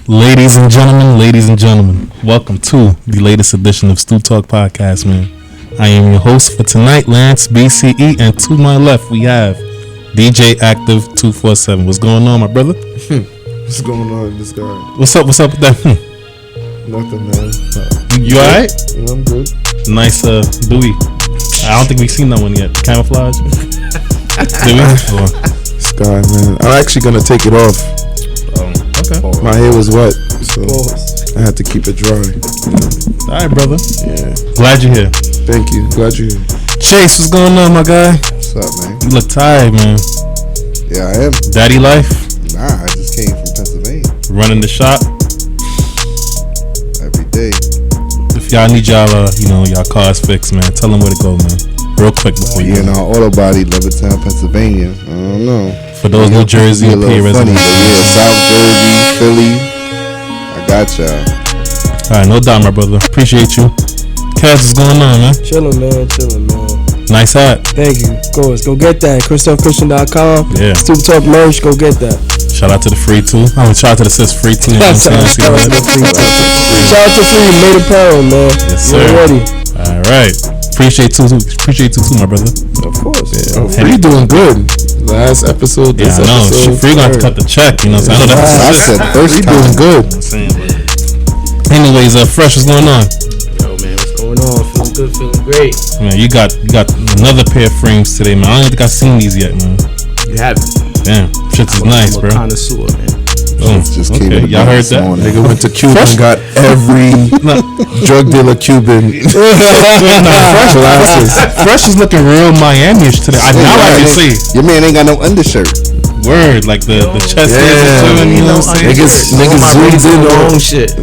Ladies and gentlemen, welcome to the latest edition of Stoop Talk Podcast, man. I am your host for tonight, Lance BCE, and to my left we have DJ Active 247. What's going on, my brother? What's going on, this guy? What's up with that? Nothing, man. You alright? Yeah, I'm good. Nice Dewey. I don't think we've seen that one yet. Camouflage. Did we? Sky, man. I'm actually gonna take it off. Okay. My hair was wet, so I had to keep it dry. Alright, brother. Yeah. Glad you're here. Thank you. Glad you're here. Chase, what's going on, my guy? What's up, man? You look tired, man. Yeah, I am. Daddy life? Nah, I just came from Pennsylvania. Running the shop? Every day. If y'all need y'all cars fixed, man, tell them where to go, man. Real quick before you. Yeah, auto body, Levittown, Pennsylvania. I don't know. For those New Jersey and PA residents. Yeah, South Jersey, Philly. I got y'all. Alright, no doubt, my brother. Appreciate you. Kaz, what's going on, man? Chillin', man. Nice hat. Thank you. Of course. Go get that. ChristophChristian.com. Yeah. Stoop Talk merch. Go get that. Shout out to the free too. I'm gonna shout out to the sis free too. Shout out to free made apparel, man. Yes, sir. You're ready. Alright. Appreciate you too, my brother. Of course. Yeah. Free doing good. Last episode, this episode. Free gonna have to cut the check, you know what I'm saying? I said first Free doing good. Anyways, Phresh, what's going on? Yo, man, what's going on? Feeling good, feeling great. Man, you got another pair of frames today, man. I don't think I've seen these yet, man. You haven't? Damn, shit is nice, I'm bro. a connoisseur, man. Just came Okay, y'all heard that? Nigga went to Cuba and got every drug dealer Cuban. Phresh is looking real Miami-ish today. I can see. Your man ain't got no undershirt. Word, like the chest hairs are chilling, you know what I'm saying? Niggas zoomed in on on shit.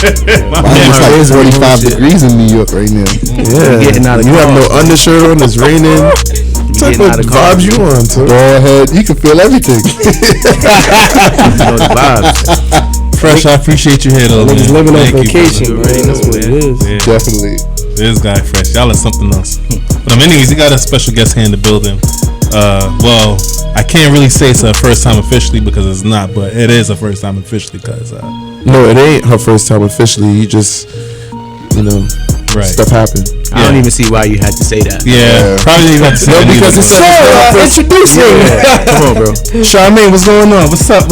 It's like 45 degrees in New York right now. Yeah, getting out of you have no undershirt on, it's raining. What type of vibes you on, too? Go ahead, you can feel everything. The vibes. Phresh, I appreciate you here, though, man. Niggas living on Thank you, vacation, brother. man. That's what it is. Yeah. Definitely. This guy, Phresh, y'all are something else. But anyways, he got a special guest here in the building. Well, I can't really say it's her first time officially because it's not, but it is her first time officially because No, it ain't her first time officially. You just, right. stuff happened. I don't even see why you had to say that. Yeah, probably you got to say that because it's Introduce me. Come on, bro. Charmaine, what's going on? What's up?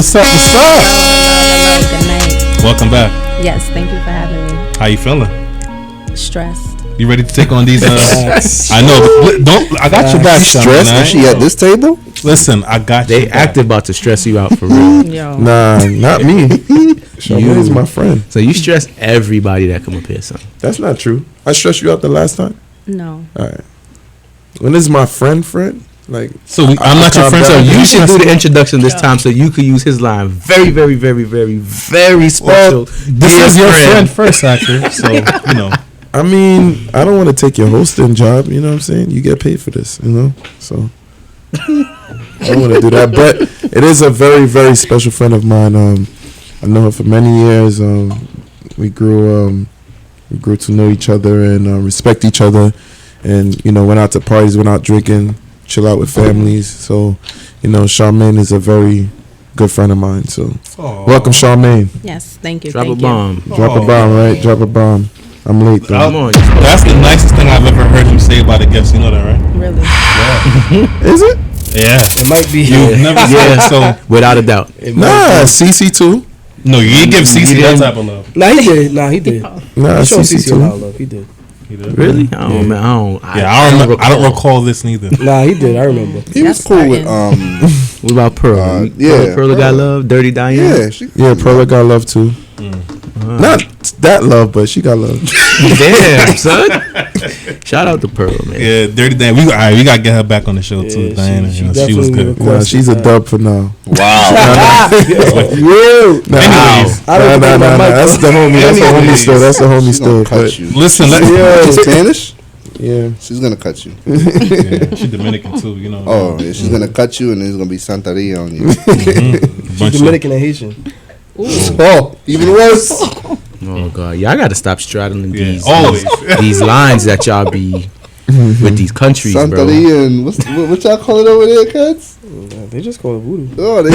Hello, good night. Welcome back. Yes, thank you for having me. How you feeling? Stressed. You ready to take on these? I know. I got your back. Stressed? Is she at this table? Listen, I got you. They acted about to stress you out for real. Yo. Nah, not me. Charmaine's my friend. So you stress everybody that come up here, son. That's not true. I stressed you out the last time. No. All right. When this is my friend, like. So I'm not your friend. So You should do the introduction this time so you could use his line. Very, very, very, very, very special. This is your friend first, actor. So I mean, I don't want to take your hosting job. You know what I'm saying? You get paid for this. So I don't want to do that. But it is a very, very special friend of mine. I know her for many years. We grew to know each other and respect each other, and went out to parties, went out drinking, chill out with families. So Charmaine is a very good friend of mine. So welcome, Charmaine. Yes, thank you. Drop thank a bomb. Drop a bomb, right? Drop a bomb. I'm late though. Come on. That's the nicest thing I've ever heard you say about a guest. You know that, right? You. Really? Is it? Yeah. It might be. You've never said it, so Without a doubt. Nah, CC too. no, you didn't give CC that type of love. Nah, he did. Nah, he did. Nah, He showed CC CC a too. lot of love. He did. Really? I don't, man. I don't recall this neither. Nah, he did. I remember. He was That's cool with What about Pearl? yeah. Pearl got love. Dirty Diane. Yeah, Pearl got love too. Not that love, but she got love. Damn, son. Shout out to Pearl, man. Yeah, Dirty Diane. We gotta get her back on the show too, Diana. She was good. Nah, she's a dub for now. Wow. Anyways, That's the homie. That's the homie still. That's the homie still. Cut you. listen, She's Spanish? Yeah. She's gonna cut you. yeah, she's Dominican too, Oh, yeah, she's gonna cut you, and there's gonna be Santeria on you. She's Dominican and Haitian. Oh, even worse. Oh God, y'all got to stop straddling these always. these lines that y'all be with these countries, bro. Santeria and what y'all call it over there, cats? They just call it voodoo. Oh, they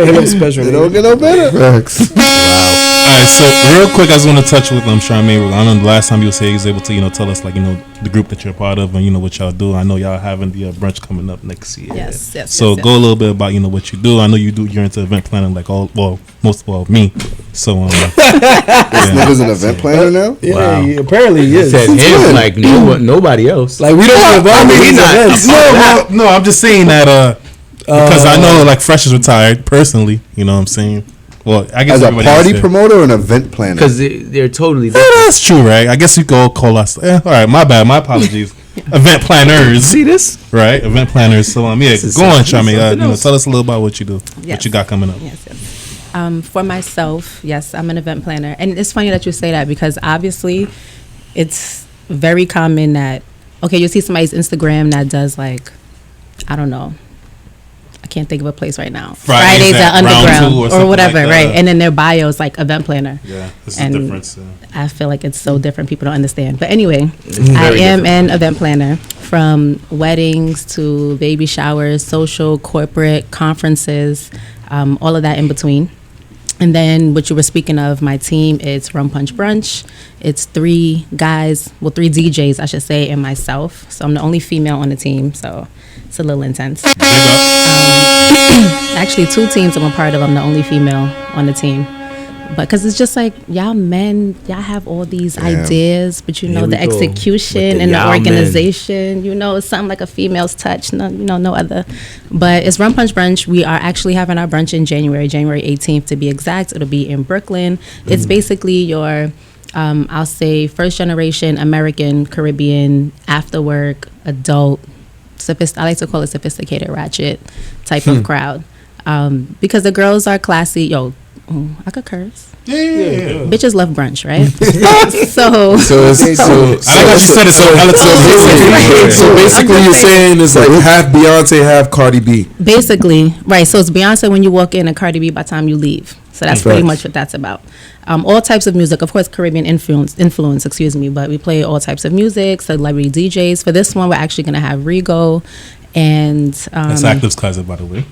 Ain't no special. don't get no better. Facts. All right, so real quick, I just want to touch with Charmaine. I know the last time you was here, you was able to tell us like the group that you're a part of and what y'all do. I know y'all having the brunch coming up next year. Yes. So go a little bit about what you do. I know you're into event planning like me. So This nigga's an event planner now. Yeah, Wow. apparently he is. Said him like nobody else. Like we don't involve these events. no, I'm just saying that because I know like Phresh is retired personally. You know what I'm saying? Well, I guess As a everybody party else promoter or an event planner? Because they're totally Yeah, different. that's true, right? I guess you could all call us. All right, my bad. My apologies. Event planners, See this? right? Event planners. So yeah, is go on, something Charmaine. else. Tell us a little about what you do, what Yes. you got coming up. Yes. For myself, yes, I'm an event planner. And it's funny that you say that because obviously it's very common that, okay, you see somebody's Instagram that does like, I don't know, I can't think of a place right now. Fridays at Round Underground Two or or something whatever, like right? that. And then their bio is like event planner. Yeah, this And is different. I feel like it's so different. People don't understand. But anyway, Mm-hmm. I am an event planner from weddings to baby showers, social, corporate, conferences, all of that in between. And then what you were speaking of, my team, it's Rum Punch Brunch. It's 3 guys, 3 DJs, I should say, and myself. So I'm the only female on the team. So it's a little intense. Big up. Actually, 2 teams I'm a part of. I'm the only female on the team. But because it's just like, y'all men, y'all have all these ideas, but Here the we go execution with the and the y'all men. organization, it's something like a female's touch, no other. But it's Rum Punch Brunch. We are actually having our brunch in January 18th to be exact. It'll be in Brooklyn. It's basically your, I'll say, first generation American, Caribbean, after work, adult, I like to call it sophisticated ratchet type of crowd. Because the girls are classy. I could curse. Yeah. Bitches love brunch, right? so I like how she said it so basically you're saying it's like half Beyonce, half Cardi B. basically, right. So it's Beyonce when you walk in and Cardi B by the time you leave. So that's pretty much what that's about. All types of music, of course, Caribbean influence, but we play all types of music, celebrity DJs. For this one, we're actually going to have Rigo and... That's Active's cousin, by the way.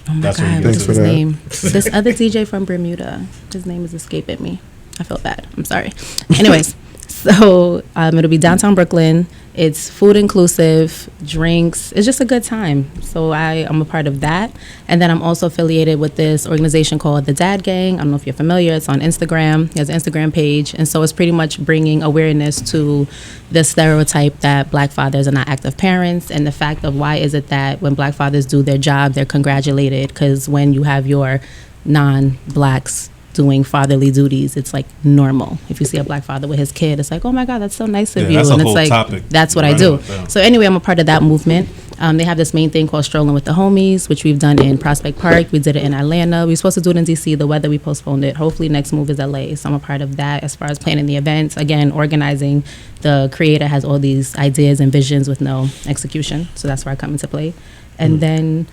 Oh my That's what God, you what's get his to. name? This other DJ from Bermuda. His name is escaping me. I feel bad. I'm sorry. Anyways, so it'll be downtown Brooklyn. It's food inclusive, drinks. It's just a good time. So I'm a part of that. And then I'm also affiliated with this organization called The Dad Gang. I don't know if you're familiar. It's on Instagram. He has an Instagram page. And so it's pretty much bringing awareness to the stereotype that Black fathers are not active parents, and the fact of why is it that when Black fathers do their job, they're congratulated, because when you have your non-Blacks doing fatherly duties, it's like normal. If you see a Black father with his kid, it's like, oh my God, that's so nice of you. That's a And whole it's like, topic. that's what I Right do. about that. So anyway, I'm a part of that movement. They have this main thing called Strolling with the Homies, which we've done in Prospect Park. We did it in Atlanta. We were supposed to do it in DC. The weather, we postponed it. Hopefully next move is LA. So I'm a part of that as far as planning the events. Again, organizing. The creator has all these ideas and visions with no execution. So that's where I come into play. And then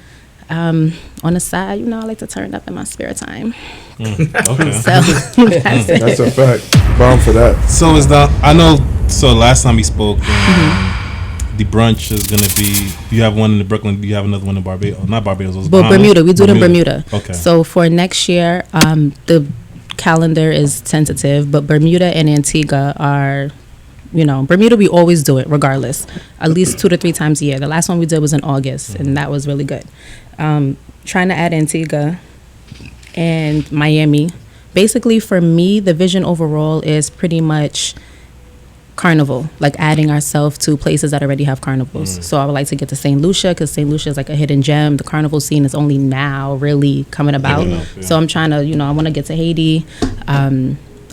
on the side, I like to turn up in my spare time. Okay. So that's it. That's a fact. Bound for that. So so last time we spoke, the brunch is going to be, you have one in Brooklyn, you have another one in Barbados. Not Barbados, it was But Bahamas. Bermuda, we do it in Bermuda. Okay. So for next year, the calendar is tentative, but Bermuda and Antigua are, Bermuda, we always do it regardless, at least 2 to 3 times a year. The last one we did was in August, and that was really good. Trying to add Antigua and Miami. Basically, for me, the vision overall is pretty much carnival, like adding ourselves to places that already have carnivals. So I would like to get to St. Lucia, because St. Lucia is like a hidden gem. The carnival scene is only now really coming about. Coming up, yeah. So I'm trying to, I want to get to Haiti. I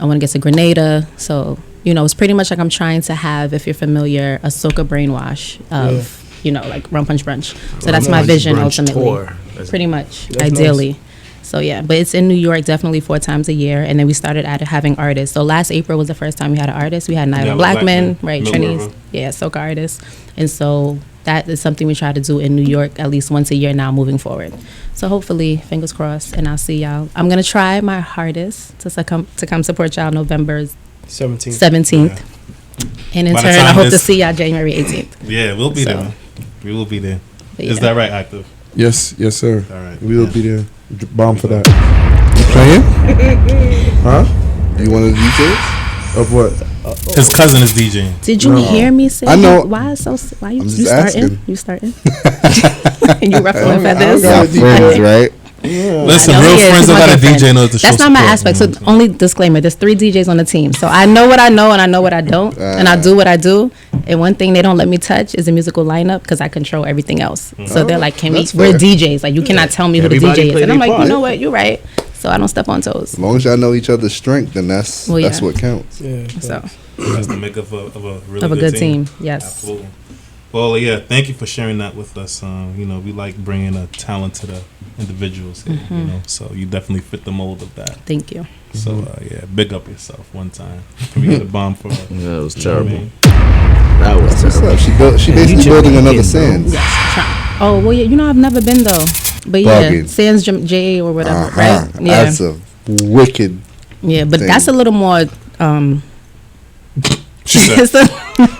want to get to Grenada. So, it's pretty much like I'm trying to have, if you're familiar, a soca brainwash of, like Rum Punch Brunch. So that's my vision ultimately. Pretty much, That's ideally. nice. So yeah, but it's in New York definitely 4 times a year, and then we started having artists. So last April was the first time we had an artist. We had Nyla Blackman, right? Middle Trini's, River. yeah, soca artists, and so that is something we try to do in New York at least once a year now moving forward. So hopefully, fingers crossed, and I'll see y'all. I'm gonna try my hardest to come support y'all November 17th, and in By the turn, I time hope to this- see y'all January 18th. Yeah, we'll be So, there. We will be there. But Is yeah. that right, Active? Yes, sir. All right. We will be there. Bomb for that. You playing? Huh? You one of the DJs? Of what? His cousin is DJing. Did you hear me say? I know. Why you I'm just starting? asking. You starting? You ruffling feathers? Y'all friends, right? Listen, I know real he is. friends He's don't my got a good friend. DJ knows the show. That's not my support, aspect. you know So what I'm only disclaimer: there's 3 DJs on the team. So I know what I know and I know what I don't, and I do what I do. And one thing they don't let me touch is the musical lineup because I control everything else. So they're like, that's we're fair. DJs. Like you cannot tell me who the Everybody DJ is. play And I'm their like, part. you know what? You're right. So I don't step on toes. As long as y'all know each other's strength, then that's Well, yeah. what counts. Yeah. So That's the makeup of a really of a good team. Yes. Absolutely. Well, yeah, thank you for sharing that with us. You know, we like bringing a talented individuals here, you know, so you definitely fit the mold of that. Thank you. So, yeah, big up yourself one time. We get a bomb for her. Yeah, it was You know what I terrible. mean? That was What's terrible. up? She basically you building chipping another in, bro. Sands. Oh well, yeah. You know I've never been though, but yeah, Bugging. Sans J or whatever, Uh-huh. right? Yeah, That's a wicked. yeah. But thing. that's a little more. She said, It's a,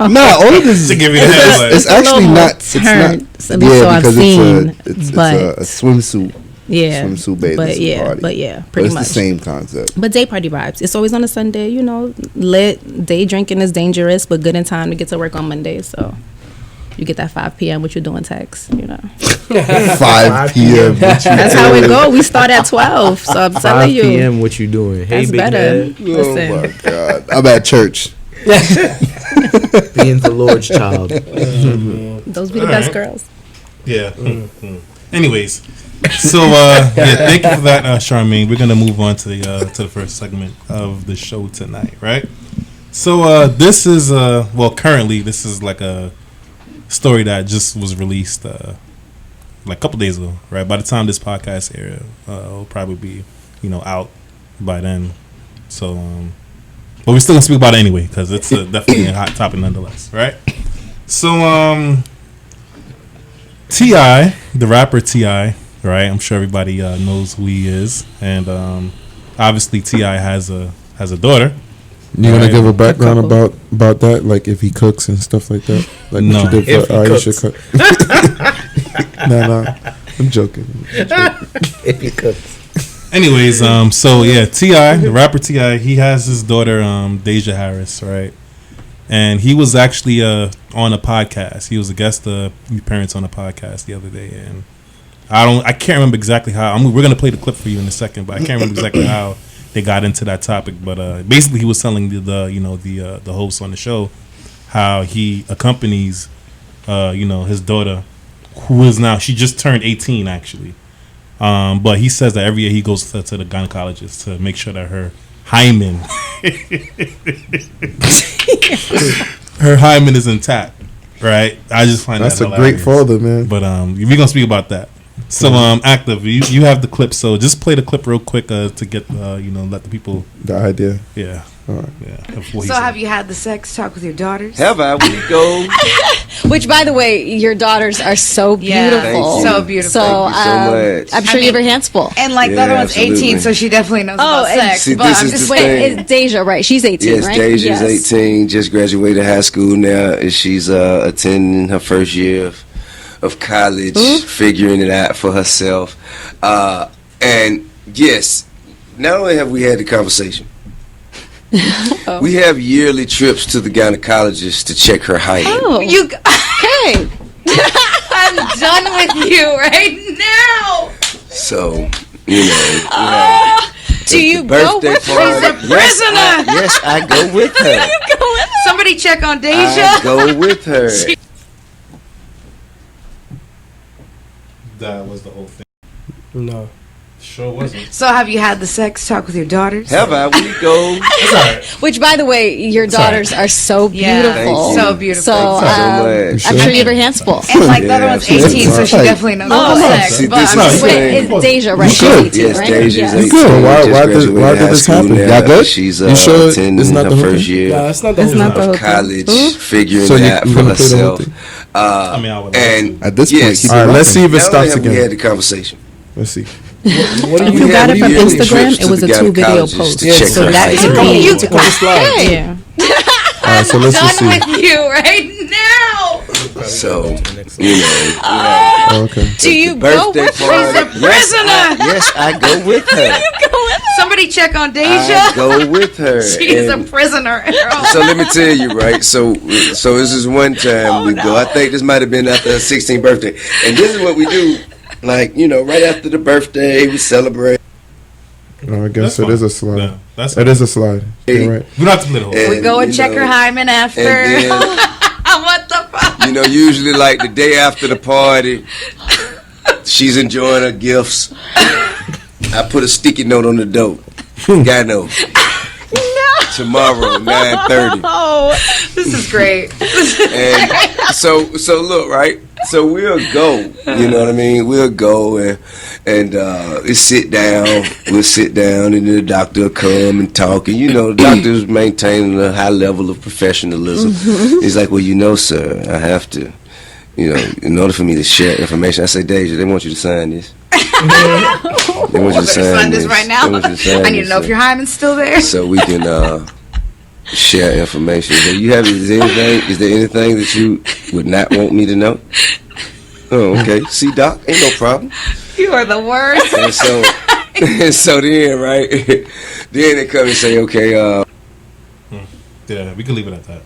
Nah, all of this to is give you the headlight. it's a little actually more not. It's not. turned, at least so I've because seen, it's but a swimsuit. yeah, swimsuit bathing but suit yeah, party. but yeah, But pretty it's much. the same concept. But day party vibes. It's always on a Sunday, you know. Lit day drinking is dangerous, but good in time to get to work on Monday. So you get that 5 p.m. what you doing text, you know. 5 p.m. That's how it go. We start at 12. So I'm 5 telling you, p.m. What you doing? Hey, that's big better. head. Oh Listen, my god! I'm at church. Being the Lord's child. those be the best girls. Yeah. Anyways, so yeah, thank you for that, Charmaine. We're gonna move on to the first segment of the show tonight, right? So this is currently this is like a story that just was released like a couple days ago, right? By the time this podcast airs, it'll probably be out by then. So but we're still gonna speak about it anyway because it's definitely a hot topic nonetheless, right? So T.I., the rapper T.I., right? I'm sure everybody knows who he is, and obviously T.I. has a daughter. You gonna Right. give a background couple. about that, like if he cooks and stuff like that, like No. what you did If for he Aisha Cook. No, I'm joking. If you could. Anyways, so yeah, T.I., the rapper T.I., he has his daughter Deja Harris, right? And he was actually on a podcast. He was a guest appearance on a podcast the other day, and I can't remember exactly how. We're gonna play the clip for you in a second, but I can't remember exactly how they got into that topic. But basically, he was telling the host on the show how he accompanies his daughter, who is now, she just turned 18 actually. But he says that every year he goes to the gynecologist to make sure that her hymen her hymen is intact, right? I just find That's that a great hilarious. father, man. But we're gonna speak about that. So Active, you have the clip, so just play the clip real quick to get let the people The idea. of what he So said. have you had the sex talk with your daughters? Have I? We go. Which, by the way, your daughters are so Yeah. beautiful. Thank you. So beautiful. So, Thank you so much. I'm sure you have your hands full. And like the Yeah, other one's 18, absolutely. so she definitely knows Oh, about and sex. see, but this I'm is just the Wait, thing. it's Deja, right? She's 18, Yes, right? Deja's 18, just graduated high school now, and she's attending her first year of college, figuring it out for herself. And yes, not only have we had the conversation, we have yearly trips to the gynecologist to check her height. Oh, You, hey. I'm done with you right now. So, you know, Do you the go birthday with her? party. Yes, I go with her. Somebody check on I Deja. go with her. That was the whole thing. No. Sure wasn't. So have you had the sex talk with your daughters? Have I? We go. It's all right. Which, by the way, your daughters are so Yeah. beautiful. Thank you. So beautiful. So, Thank you so much. I'm sure you have your hands full. And like the Yeah, other one's absolutely. 18, so she Right. definitely knows Oh, about okay. sex. See, But this I'm is just the Wait, thing. it's Deja, right? You She's should. 18, Yes, right? Deja's Yes. 18. good. Why Just did graduated high this school happen? now. Y'all good? She's You sure attending it's not her the whole first thing? year Nah, that's not the That's whole not the of whole thing. college, figuring So it you- out you for gonna play the whole herself. thing? I mean, I would. And At this point, yes, keep it All right, let's see if it not only stops have we again. had the conversation. Let's see. What do If you you got had it from yearly Instagram, trips it was to a the 2-video gynecologist post. to check So her that height. could be Click on the slide. yeah. All right, so let's just done see. with you right now. So, Okay. Do you go birthday with her? party. She's a prisoner. Yes, I go with her. Somebody check on I Deja. go with her. She's a And prisoner. so let me tell you, right? So this is one time we go. I think this might have been after her 16th birthday, and this is what we do. Like, right after the birthday, we celebrate. I guess That's it is fine. a slide. Yeah, that's It is a slide. You're right. We don't have to play the whole. And, We go and check her hymen after. And then, What the fuck? usually like the day after the party, she's enjoying her gifts. I put a sticky note on the door. Gyno. Tomorrow, 9:30. Oh, this is great. And so look, right? So we'll go. You know what I mean? We'll go and we'll sit down, and the doctor will come and talk. And the doctor's maintaining a high level of professionalism. He's like, well, sir, I have to, in order for me to share information. I say, Deja, they want you to sign this. They want you to sign this right now. I need to know if your hymen's still there. so we can share information. So is there anything that you would not want me to know? Oh, okay. See, Doc, ain't no problem. You are the worst. And so then, right? Then they come and say, okay, Yeah, we can leave it at that.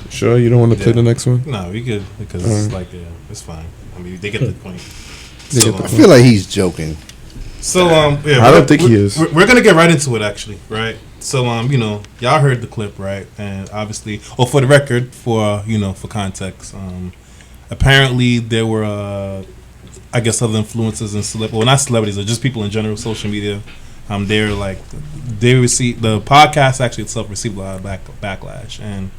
Sure, you don't want to play the next one? No, we could because it's fine. I mean, they get the point. I feel like he's joking. So I don't think he is. We're gonna get right into it, actually, right? So y'all heard the clip, right? And obviously, for the record, for context, apparently there were, I guess, other influencers and not celebrities, or just people in general, social media. They received the podcast actually itself received a lot of backlash, and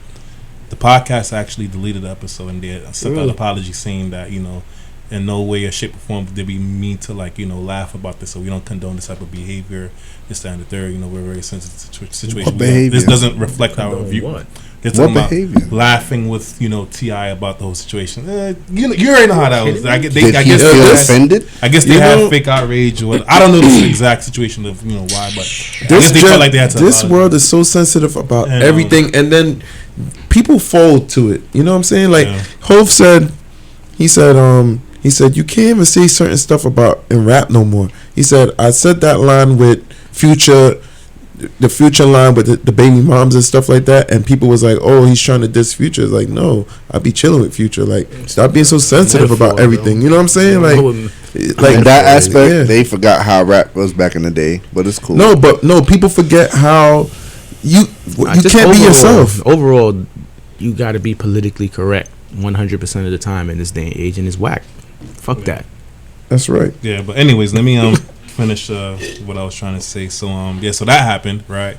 the podcast actually deleted the episode and they sent out an apology saying that in no way or shape or form did we mean to laugh about this, so we don't condone this type of behavior, this, that, and the third. We're very sensitive situation. This doesn't reflect our view. It's about laughing with T.I. about the whole situation. You already know how that was. I guess they feel offended? I guess they had fake outrage. I don't know the exact situation of why, but I guess they felt like they had to. This world is so sensitive about everything, and then people fold to it. You know what I'm saying? Like Hov said, he said you can't even say certain stuff about in rap no more. He said I said that line with Future. The Future line with the baby moms and stuff like that, and people was like, "Oh, he's trying to diss Future." It's like, no, I be chilling with Future. Like, stop being so sensitive about everything. You know what I'm saying? Like in that aspect, they forgot how rap was back in the day, but it's cool. No, people forget how you can't be yourself. Overall, you got to be politically correct 100% of the time in this day and age, and it's whack. Fuck that. That's right. Yeah, but anyways, let me finish what I was trying to say. So so that happened, right?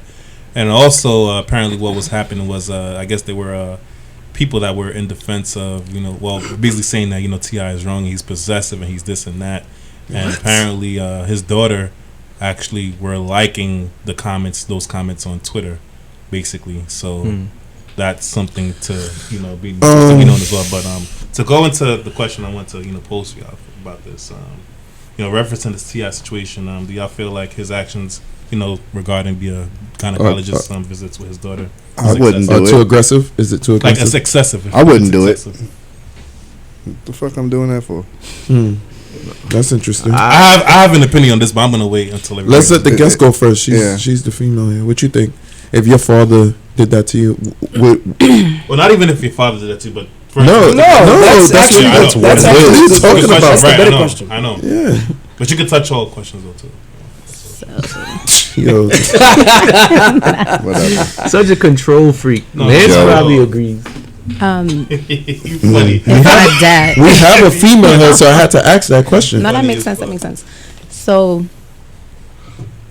And also apparently what was happening was I guess there were people that were in defense of basically saying that T.I. is wrong, he's possessive and he's this and that. And apparently his daughter actually were liking those comments on Twitter, basically. So that's something to be known as well. But to go into the question I want to pose to y'all about this, referencing this T.I. situation, do y'all feel like his actions, regarding the gynecologist visits with his daughter, I wouldn't do it. Too aggressive? Is it too aggressive? Like, it's excessive. I wouldn't do it. What the fuck I'm doing that for? That's interesting. I have an opinion on this, but I'm gonna wait until everybody. Let's let the guest go first. She's the female here. What you think? If your father did that to you, well, not even if your father did that to you, but that's actually what we're talking about. That's the better question. I know. Yeah, but you could touch all questions though too. Yo, Whatever. Such a control freak. Lance probably agrees. Funny. My dad. we have a female here, so I had to ask that question. No, that makes sense. So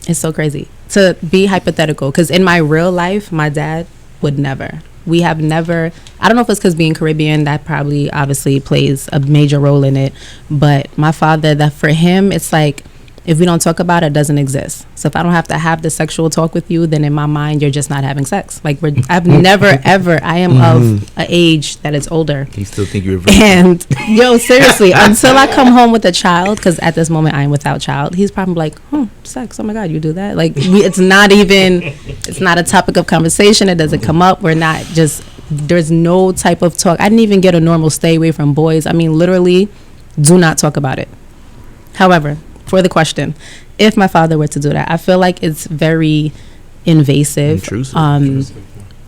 it's so crazy to be hypothetical, because in my real life, my dad would never. We have never. I don't know if it's because being Caribbean, that probably obviously plays a major role in it. But my father, that for him, it's like, if we don't talk about it, it doesn't exist. So if I don't have to have the sexual talk with you, then in my mind, you're just not having sex. Like, I've never, ever, I am of an age that is older. You still think you're And, seriously, until I come home with a child, because at this moment I am without child, he's probably like, sex, oh my God, you do that? Like, it's not a topic of conversation. It doesn't come up. We're not just there's no type of talk. I didn't even get a normal stay away from boys. I mean, literally, do not talk about it. However, for the question, if my father were to do that, I feel like it's very invasive. Intrusive.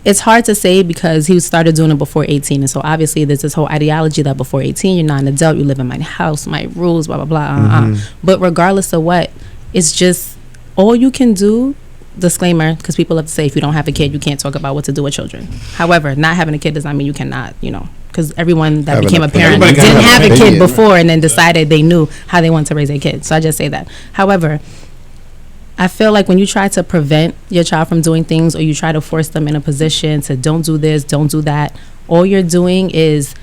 It's hard to say because he started doing it before 18. And so obviously there's this whole ideology that before 18, you're not an adult, you live in my house, my rules, blah, blah, blah. But regardless of what, it's just all you can do, disclaimer, because people love to say if you don't have a kid, you can't talk about what to do with children. However, not having a kid does not mean you cannot, because everyone that became a parent didn't have a kid before and then decided they knew how they want to raise a kid. So I just say that. However, I feel like when you try to prevent your child from doing things or you try to force them in a position to don't do this, don't do that, all you're doing is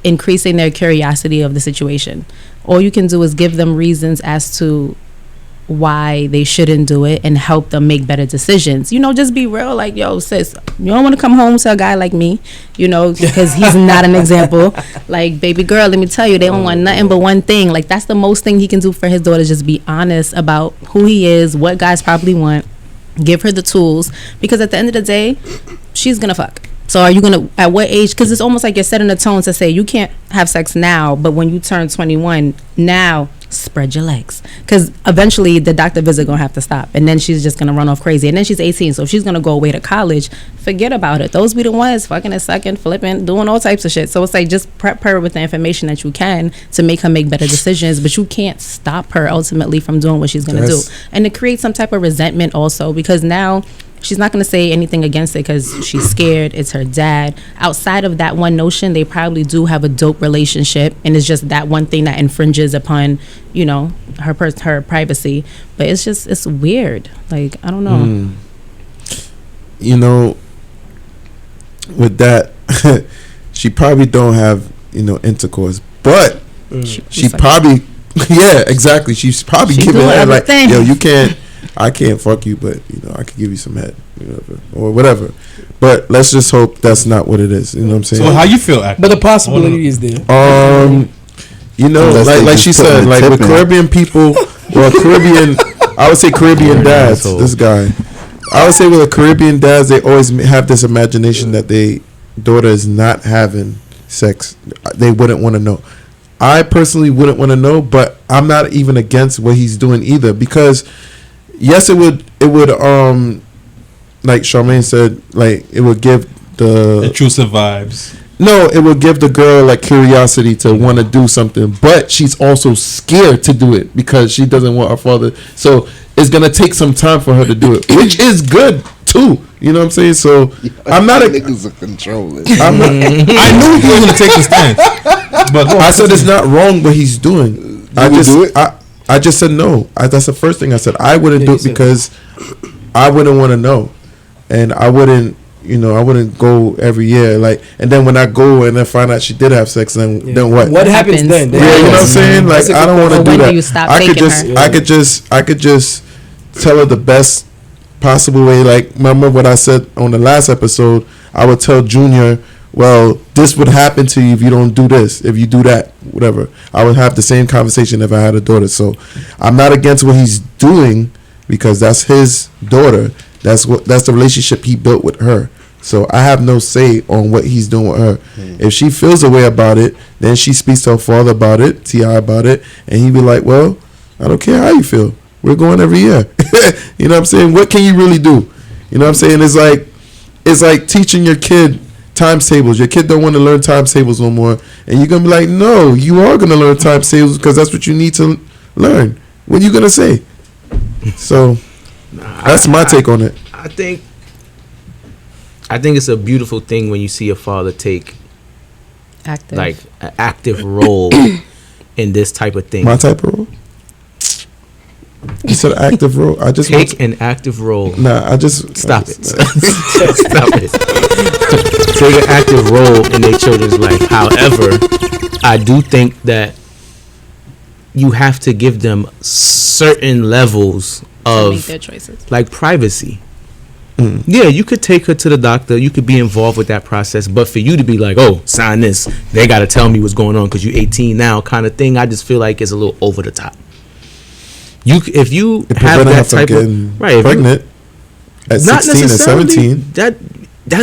increasing their curiosity of the situation. All you can do is give them reasons as to why they shouldn't do it and help them make better decisions. Just be real, like, yo, sis, you don't want to come home to a guy like me, because he's not an example. Like, baby girl, let me tell you, they don't want nothing but one thing. Like, that's the most thing he can do for his daughter, just be honest about who he is, what guys probably want, give her the tools, because at the end of the day, she's gonna fuck. So are you gonna, at what age, because it's almost like you're setting a tone to say you can't have sex now, but when you turn 21, now spread your legs, because eventually the doctor visit gonna have to stop, and then she's just gonna run off crazy, and then she's 18, so if she's gonna go away to college, forget about it. Those be the ones fucking and sucking, flipping, doing all types of shit. So it's like, just prep her with the information that you can to make her make better decisions, but you can't stop her ultimately from doing what she's gonna do. And to create some type of resentment also, because now she's not going to say anything against it because she's scared. It's her dad. Outside of that one notion, they probably do have a dope relationship, and it's just that one thing that infringes upon, her privacy. But it's weird. Like, I don't know. With that, she probably don't have, intercourse, but she probably, yeah, exactly. She's probably giving her like, yo, you can't. I can't fuck you, but I could give you some head, or whatever. But let's just hope that's not what it is. You know what I'm saying? So how you feel? But the possibility is there. Like she said, like with Caribbean people, I would say Caribbean dads. This guy, I would say with the Caribbean dads, they always have this imagination that their daughter is not having sex. They wouldn't want to know. I personally wouldn't want to know, but I'm not even against what he's doing either, because yes, it would like Charmaine said, like it would give the intrusive vibes. No, it would give the girl like curiosity to want to do something, but she's also scared to do it because she doesn't want her father. So it's gonna take some time for her to do it, which is good too. You know what I'm saying? So I'm not a niggas are controlling. I knew he was gonna take the stance, but I said it's not wrong what he's doing. I just said no. That's the first thing I said. I wouldn't do it because I wouldn't want to know, and I wouldn't go every year. Like, and then when I go and I find out she did have sex, then what? What happens then? Yeah, you know what I'm saying? Like, I don't want to do that. I could just tell her the best possible way. Like, remember what I said on the last episode? I would tell Junior, well, this would happen to you if you don't do this, if you do that, whatever. I would have the same conversation if I had a daughter. So I'm not against what he's doing because that's his daughter. That's the relationship he built with her. So I have no say on what he's doing with her. If she feels a way about it, then she speaks to her father about it, T.I. about it, and he'd be like, well, I don't care how you feel. We're going every year. You know what I'm saying? What can you really do? You know what I'm saying? It's like teaching your kid times tables. Your kid don't want to learn times tables no more, and you're gonna be like, no, you are gonna learn times tables because that's what you need to learn. What are you gonna say? So that's my take on it. I think it's a beautiful thing when you see a father take an active role in this type of thing. My type of role. You said active role. I just take an active role. Nah, I just stop it. Stop it. Take an active role in their children's life. However, I do think that you have to give them certain levels of make their choices, like privacy. Yeah, you could take her to the doctor. You could be involved with that process. But for you to be like, oh, sign this, they got to tell me what's going on because you're 18 now kind of thing, I just feel like it's a little over the top. If you have that type of pregnant at 16 or 17, that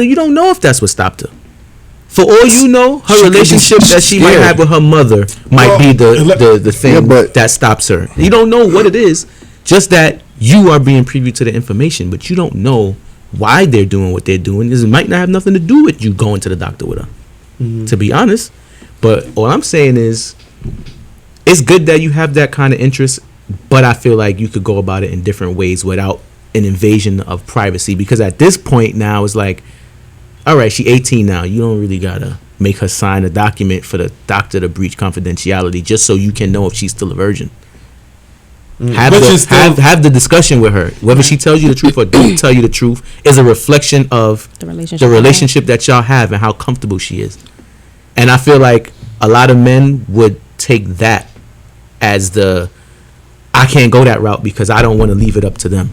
you don't know if that's what stopped her. For all you know, her relationship that she might have with her mother might be the thing that stops her. You don't know what it is, just that you are being privy to the information, but you don't know why they're doing what they're doing. It might not have nothing to do with you going to the doctor with her, to be honest. But all I'm saying is, it's good that you have that kind of interest, but I feel like you could go about it in different ways without an invasion of privacy. Because at this point now, it's like, all right, she's 18 now. You don't really gotta make her sign a document for the doctor to breach confidentiality just so you can know if she's still a virgin. Have the discussion with her. Whether she tells you the truth or don't tell you the truth is a reflection of the relationship that y'all have and how comfortable she is. And I feel like a lot of men would take that as I can't go that route because I don't want to leave it up to them.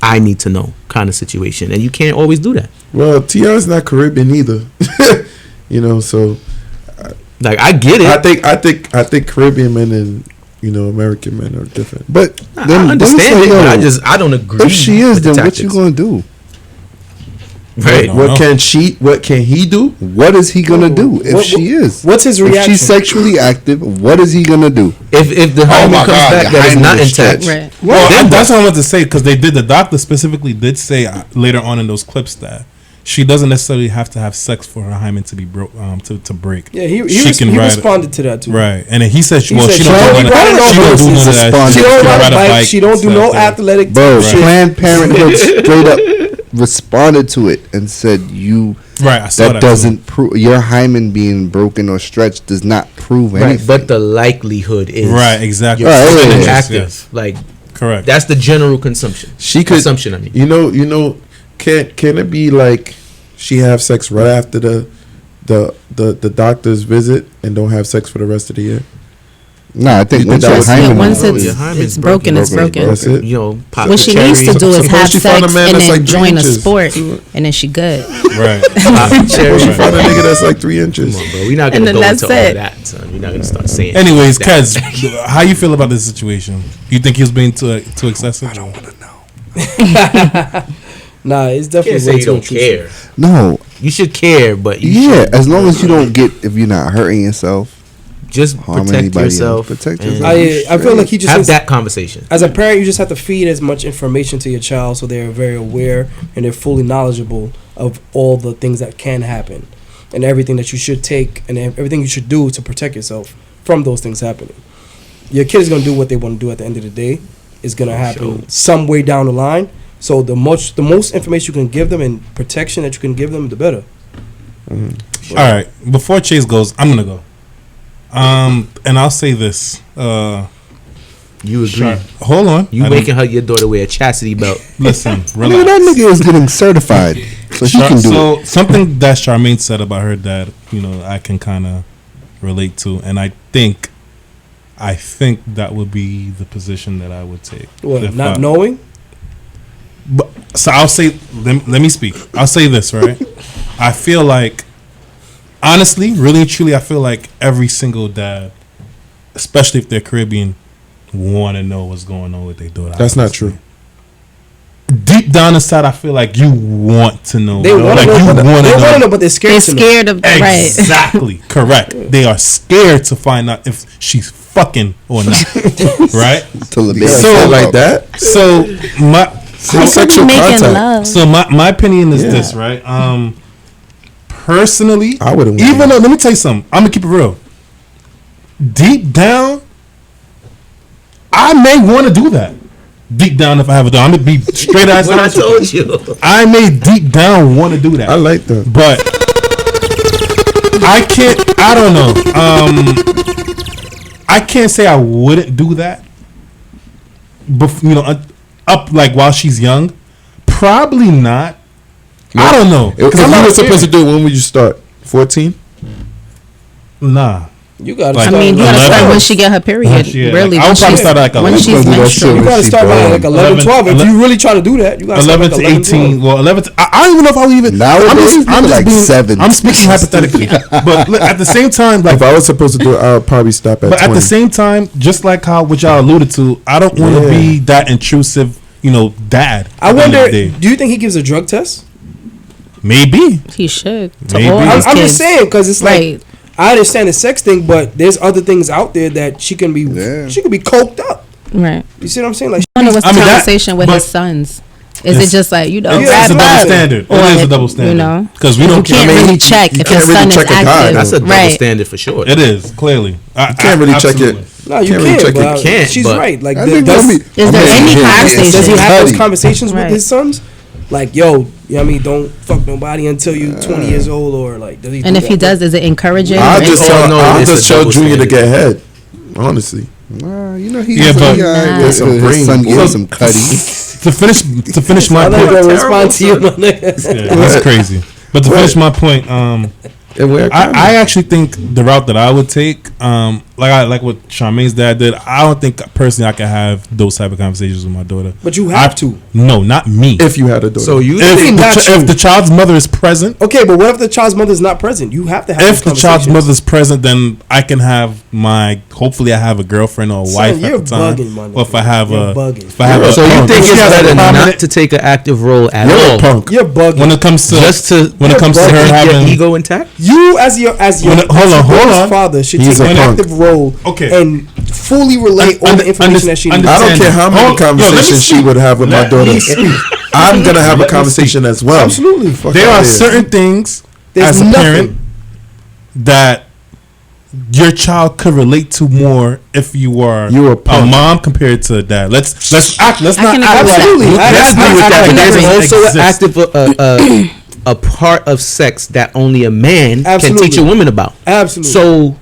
I need to know kind of situation, and you can't always do that. Well, T.I.'s not Caribbean either, So, like, I get it. I think Caribbean men and American men are different. But then I understand it. But I don't agree. If she is, then what you gonna do? Right. What can he do? What is he gonna do if she is? What's his reaction? If she's sexually active, what is he gonna do? If the hymen comes back that is not intact, right? Well, that's what I wanted to say, because the doctor specifically did say later on in those clips that she doesn't necessarily have to have sex for her hymen to be broke to break. Yeah, he responded to that too. Right, and then he said, she don't do none of that. She don't ride a bike. She don't do no athletic. Bro, Planned Parenthood straight up responded to it and said that doesn't prove your hymen being broken or stretched does not prove anything. But the likelihood is exactly you're active. Yes. Like, correct. That's the general consumption. Assumption. I mean, can it be like she have sex right after the doctor's visit and don't have sex for the rest of the year? No, I think once it's broken, it's broken. That's it. What she needs to do is have sex and then join a sport, and then she good. Right. She found a nigga that's like 3 inches. Come on, bro. We're not gonna go into all that, son. We're not gonna start saying. Anyways, Kez, how you feel about this situation? You think he was being too excessive? I don't want to know. Nah, it's definitely way too care. No, you should care, but as long as you don't if you're not hurting yourself. Just protect yourself. I feel like he just have that conversation. As a parent, you just have to feed as much information to your child so they're very aware and they're fully knowledgeable of all the things that can happen and everything that you should take and everything you should do to protect yourself from those things happening. Your kid is going to do what they want to do at the end of the day. It's going to happen some way down the line. So the most information you can give them and protection that you can give them, the better. All right. Before Chase goes, I'm going to go. And I'll say this. You agree? Hold on. You making your daughter wear a chastity belt? Listen, relax. That nigga is getting certified, so she can do it. Something that Charmaine said about her dad, I can kind of relate to, and I think that would be the position that I would take. What? Not knowing? But so I'll say. Let me speak. I'll say this, right? I feel like, honestly, really and truly, I feel like every single dad, especially if they're Caribbean, want to know what's going on with their daughter. That's not true. Deep down inside, I feel like you want to know. They want to know, but they're scared. They're scared of exactly correct. They are scared to find out if she's fucking or not. Right? So like that. So sexual contact. Love. So my opinion is this, right? Personally, I wouldn't. Even though, let me tell you something. I'm gonna keep it real. Deep down, I may want to do that. Deep down, if I have a daughter, I'm gonna be straight out. What I told you, I may deep down want to do that. I like that, but I can't. I don't know. I can't say I wouldn't do that. But up like while she's young, probably not. I don't know. If you were supposed to do it, when would you start? 14? Nah. You gotta. Like, you gotta start when she get her period. Really, I would probably start at like when she's menstrual. You gotta start by like 11, 12. If you really trying to do that, you gotta 11 start to 18. Well, 11 to, I don't even know if I would even. Nowadays, I'm just like 7. I'm speaking hypothetically, but at the same time, like if I was supposed to do it, I would probably stop at. But 20. at the same time, just like how what y'all alluded to, I don't want to be that intrusive, dad. I wonder. Do you think he gives a drug test? Maybe he should. Maybe. I'm just saying because it's like I understand the sex thing, but there's other things out there that she can be coked up. Right. You see what I'm saying? Like, I wonder what's the conversation with his sons. Is it just like, you know, it's a double standard? It is a double standard. You know, because we don't can't really check if his son is active. That's a double standard for sure. It is clearly. You can't really check it. No, you can't. She's right. Like, is there any conversation? Does he have those conversations with his sons? Like, yo, you know what I mean? Don't fuck nobody until you 20 years old, or like, does he? And if he does, is it encouraging? I'll just tell Junior to get head. Honestly. You know, he's his son gives some cutty. To finish my point, that's crazy. But to finish my point, I actually think the route that I would take, like what Charmaine's dad did, I don't think personally I could have those type of conversations with my daughter. But you have to. No, not me. If you had a daughter. So you if the child's mother is present. Okay, but what if the child's mother is not present? You have to have. If the child's mother is present, then I can have hopefully I have a girlfriend or a wife at the time. Bugging, or if I have so you think it's better not to take an active role at all? Punk. You're bugging. When it comes to her having your ego intact. You as your hold on. father should take an active role and fully relay all the information that she needs. I don't care how many conversations she would have with my daughter. I'm gonna have a conversation as well. Absolutely. There are certain things as a parent that your child could relate to more if you are a mom compared to a dad. Let's not act absolutely. Let's agree with that. But there's also an active a part of sex that only a man can teach a woman about. Absolutely. So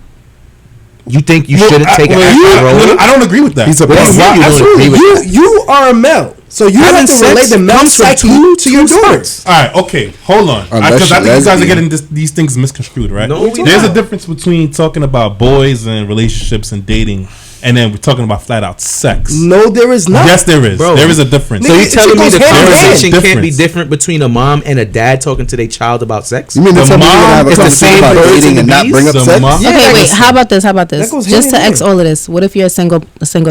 you think you shouldn't take an active role? I don't agree with that. He's a absolutely. You are a male. So you have to relate the male psyche to your daughters. All right, okay, hold on. Because I think you guys are getting these things misconstrued, right? No, there's a difference between talking about boys and relationships and dating, and then we're talking about flat out sex. No, there is not. Yes, there is. Bro, there is a difference. So you're telling me the conversation can't be different between a mom and a dad talking to their child about sex? You mean the mom is the same about dating and not bring up sex? Okay, wait. How about this? Just to X all of this. What if you're a single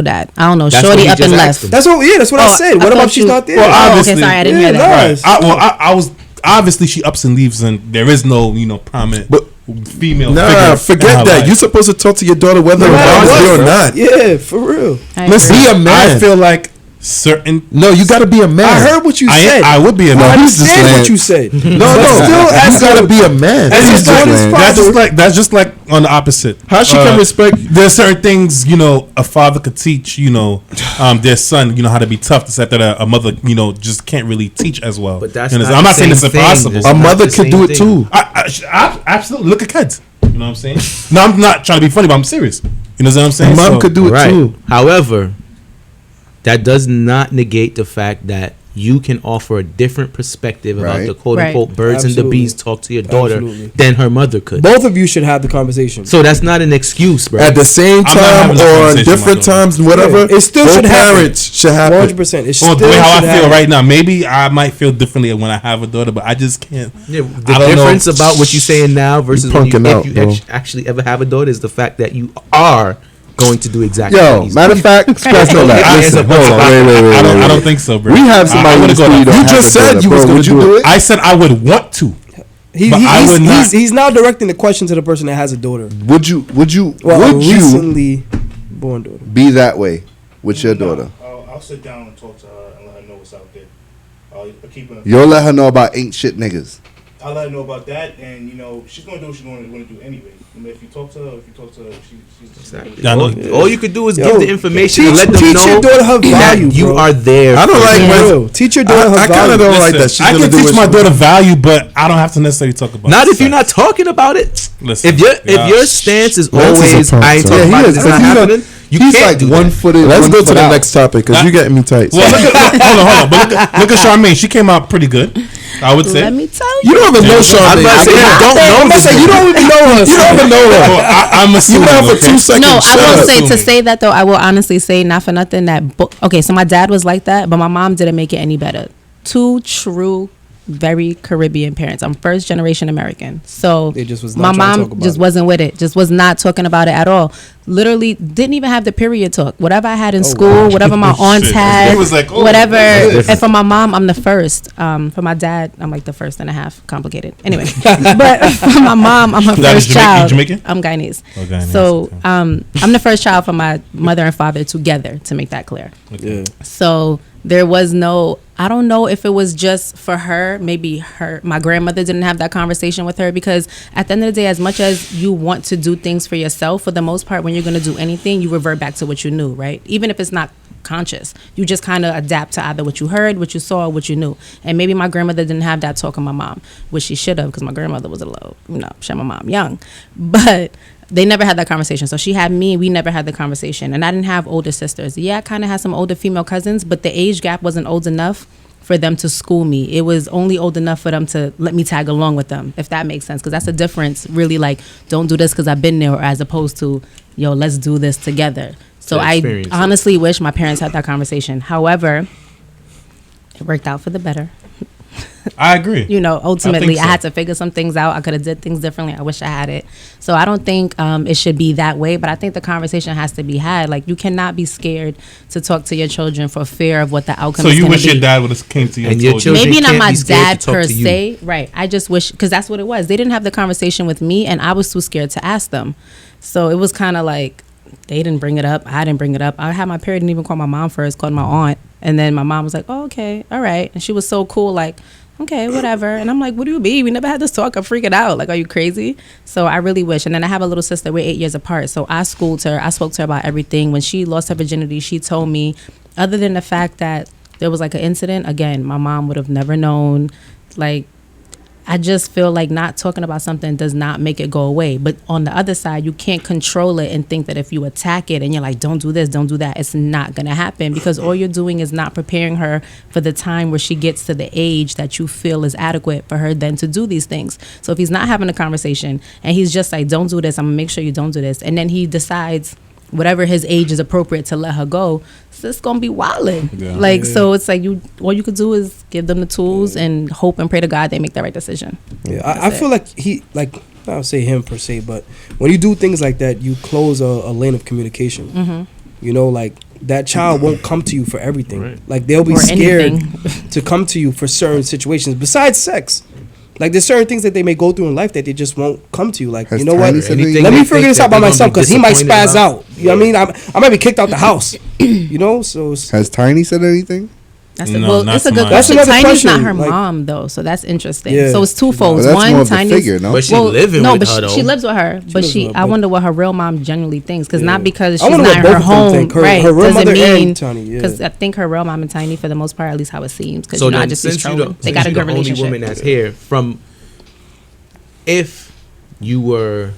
dad? I don't know. Shorty up and left. That's what I said. What about she's not there? Well, okay, sorry, I didn't hear that. I was obviously she ups and leaves, and there is no prominent. But female figure. Forget that. You're supposed to talk to your daughter whether or not. Yeah, for real. Let's be a man. I feel like certain. No, you got to be a man. I heard what you said. I would be a man. I understand what you said. No. You got to be a man. That's just like on the opposite. How she can respect? There's certain things a father could teach their son how to be tough. Except that a mother just can't really teach as well. But that's I'm not saying it's impossible. A mother could do it too. I absolutely look at kids. You know what I'm saying? No, I'm not trying to be funny, but I'm serious. You know what I'm saying? Mom could do it too. However, that does not negate the fact that you can offer a different perspective about the quote unquote birds and the bees talk to your daughter than her mother could. Both of you should have the conversation. So that's not an excuse, bro. At the same time or different times, whatever. It still should happen. Parents should happen. 100%. It's the way how I feel right now. Maybe I might feel differently when I have a daughter, but I just can't. Yeah, the difference about what you're saying now versus if you actually ever have a daughter is the fact that you are going to do exactly what he's matter of fact, scratch all that. Listen, hold on, wait. I don't think so, bro. We have somebody in the studio. You just said you was going to do it. I said I would want to. He's now directing the question to the person that has a daughter. Would you recently born daughter be that way with your daughter? I'll sit down and talk to her and let her know what's out there. You'll let her know about ain't shit niggas. I'll let her know about that, and she's gonna do what she's gonna do anyway. If you talk to her, she's exactly. All you could do is give the information and let them teach know your daughter her value, that you are there. I don't like teach your daughter her value. I kind of don't like that. I can teach my daughter value, but I don't have to necessarily talk about. Not if you're not talking about it. Listen, if your stance is always I ain't talking about it, it's not happening. He's like one-footed. Let's go to the next topic because you're getting me tight. Well, hold on. But look at Charmaine. She came out pretty good, I would say. Let me tell you. You don't even know Charmaine. You don't even know her. You don't even know her. I'm assuming. You know for 2 seconds. No, I will say to say that though. I will honestly say, not for nothing, that okay. So my dad was like that, but my mom didn't make it any better. Two true very Caribbean parents. I'm first generation American. So They just was my not trying to mom talk about just it. wasn't with it. Just was not talking about it at all. Literally didn't even have the period talk. Whatever I had in school, whatever my aunts had, It was like, oh, whatever. that's And for my mom, I'm the first. For my dad, I'm like the first and a half. Complicated. Anyway, but for my mom, I'm her That is first child. Jamaican? I'm Guyanese. Oh, Guyanese, So okay. I'm the first child from my mother and father together, to make that clear. Yeah. So there was no, I don't know if it was just for her, maybe my grandmother didn't have that conversation with her, because at the end of the day, as much as you want to do things for yourself, for the most part, when you're going to do anything, you revert back to what you knew, right? Even if it's not conscious, you just kind of adapt to either what you heard, what you saw, what you knew. And maybe my grandmother didn't have that talk with my mom, which she should have, because my grandmother was a little, she had my mom young, but they never had that conversation. So she had me, we never had the conversation. And I didn't have older sisters. Yeah, I kind of had some older female cousins, but the age gap wasn't old enough for them to school me. It was only old enough for them to let me tag along with them, if that makes sense. Because that's a difference, really, like, don't do this because I've been there, as opposed to, yo, let's do this together. So I honestly wish my parents had that conversation. However, it worked out for the better. I agree. Ultimately, I I had to figure some things out. I could have did things differently. I wish I had it. So I don't think it should be that way, but I think the conversation has to be had. Like, you cannot be scared to talk to your children for fear of what the outcome is going to be. So you wish your dad would have came to you and your children maybe not my be dad per se, right? I just wish, because that's what it was. They didn't have the conversation with me, and I was too scared to ask them. So it was kind of like, they didn't bring it up. I didn't bring it up. I had my period, didn't even call my mom first, called my aunt. And then my mom was like, oh, okay, all right. And she was so cool, like, okay, whatever. And I'm like, what do you mean? We never had this talk. I'm freaking out. Like, are you crazy? So I really wish. And then I have a little sister. We're 8 years apart. So I schooled her. I spoke to her about everything. When she lost her virginity, she told me, other than the fact that there was like an incident, again, my mom would have never known. Like, I just feel like not talking about something does not make it go away. But on the other side, you can't control it and think that if you attack it and you're like, don't do this, don't do that, it's not going to happen, because all you're doing is not preparing her for the time where she gets to the age that you feel is adequate for her then to do these things. So if he's not having a conversation and he's just like, don't do this, I'm going to make sure you don't do this, and then he decides whatever his age is appropriate to let her go, so it's gonna be wildin'. Yeah. So it's like, all you could do is give them the tools and hope and pray to God they make the right decision. Yeah, I feel like I don't say him per se, but when you do things like that, you close a lane of communication. Mm-hmm. Like, that child won't come to you for everything. Right. Like, they'll be scared to come to you for certain situations besides sex. Like, there's certain things that they may go through in life that they just won't come to you. Like, you know what? Let me figure this out by myself, because he might spaz out. You know what I mean? I might be kicked out the house. So has Tiny said anything? It's a good question. Tiny's not her mom, though, so that's interesting. Yeah. So it's twofold. Well, one, Tiny's figure, no? But she's living with her, though. She lives with her, but I wonder what her real mom generally thinks, because not because she's not in her home, right? Her real doesn't mother mean, and Tiny, because I think her real mom and Tiny, for the most part, at least how it seems, because so I just see trolling. They got a good relationship. The only woman that's here from, if you were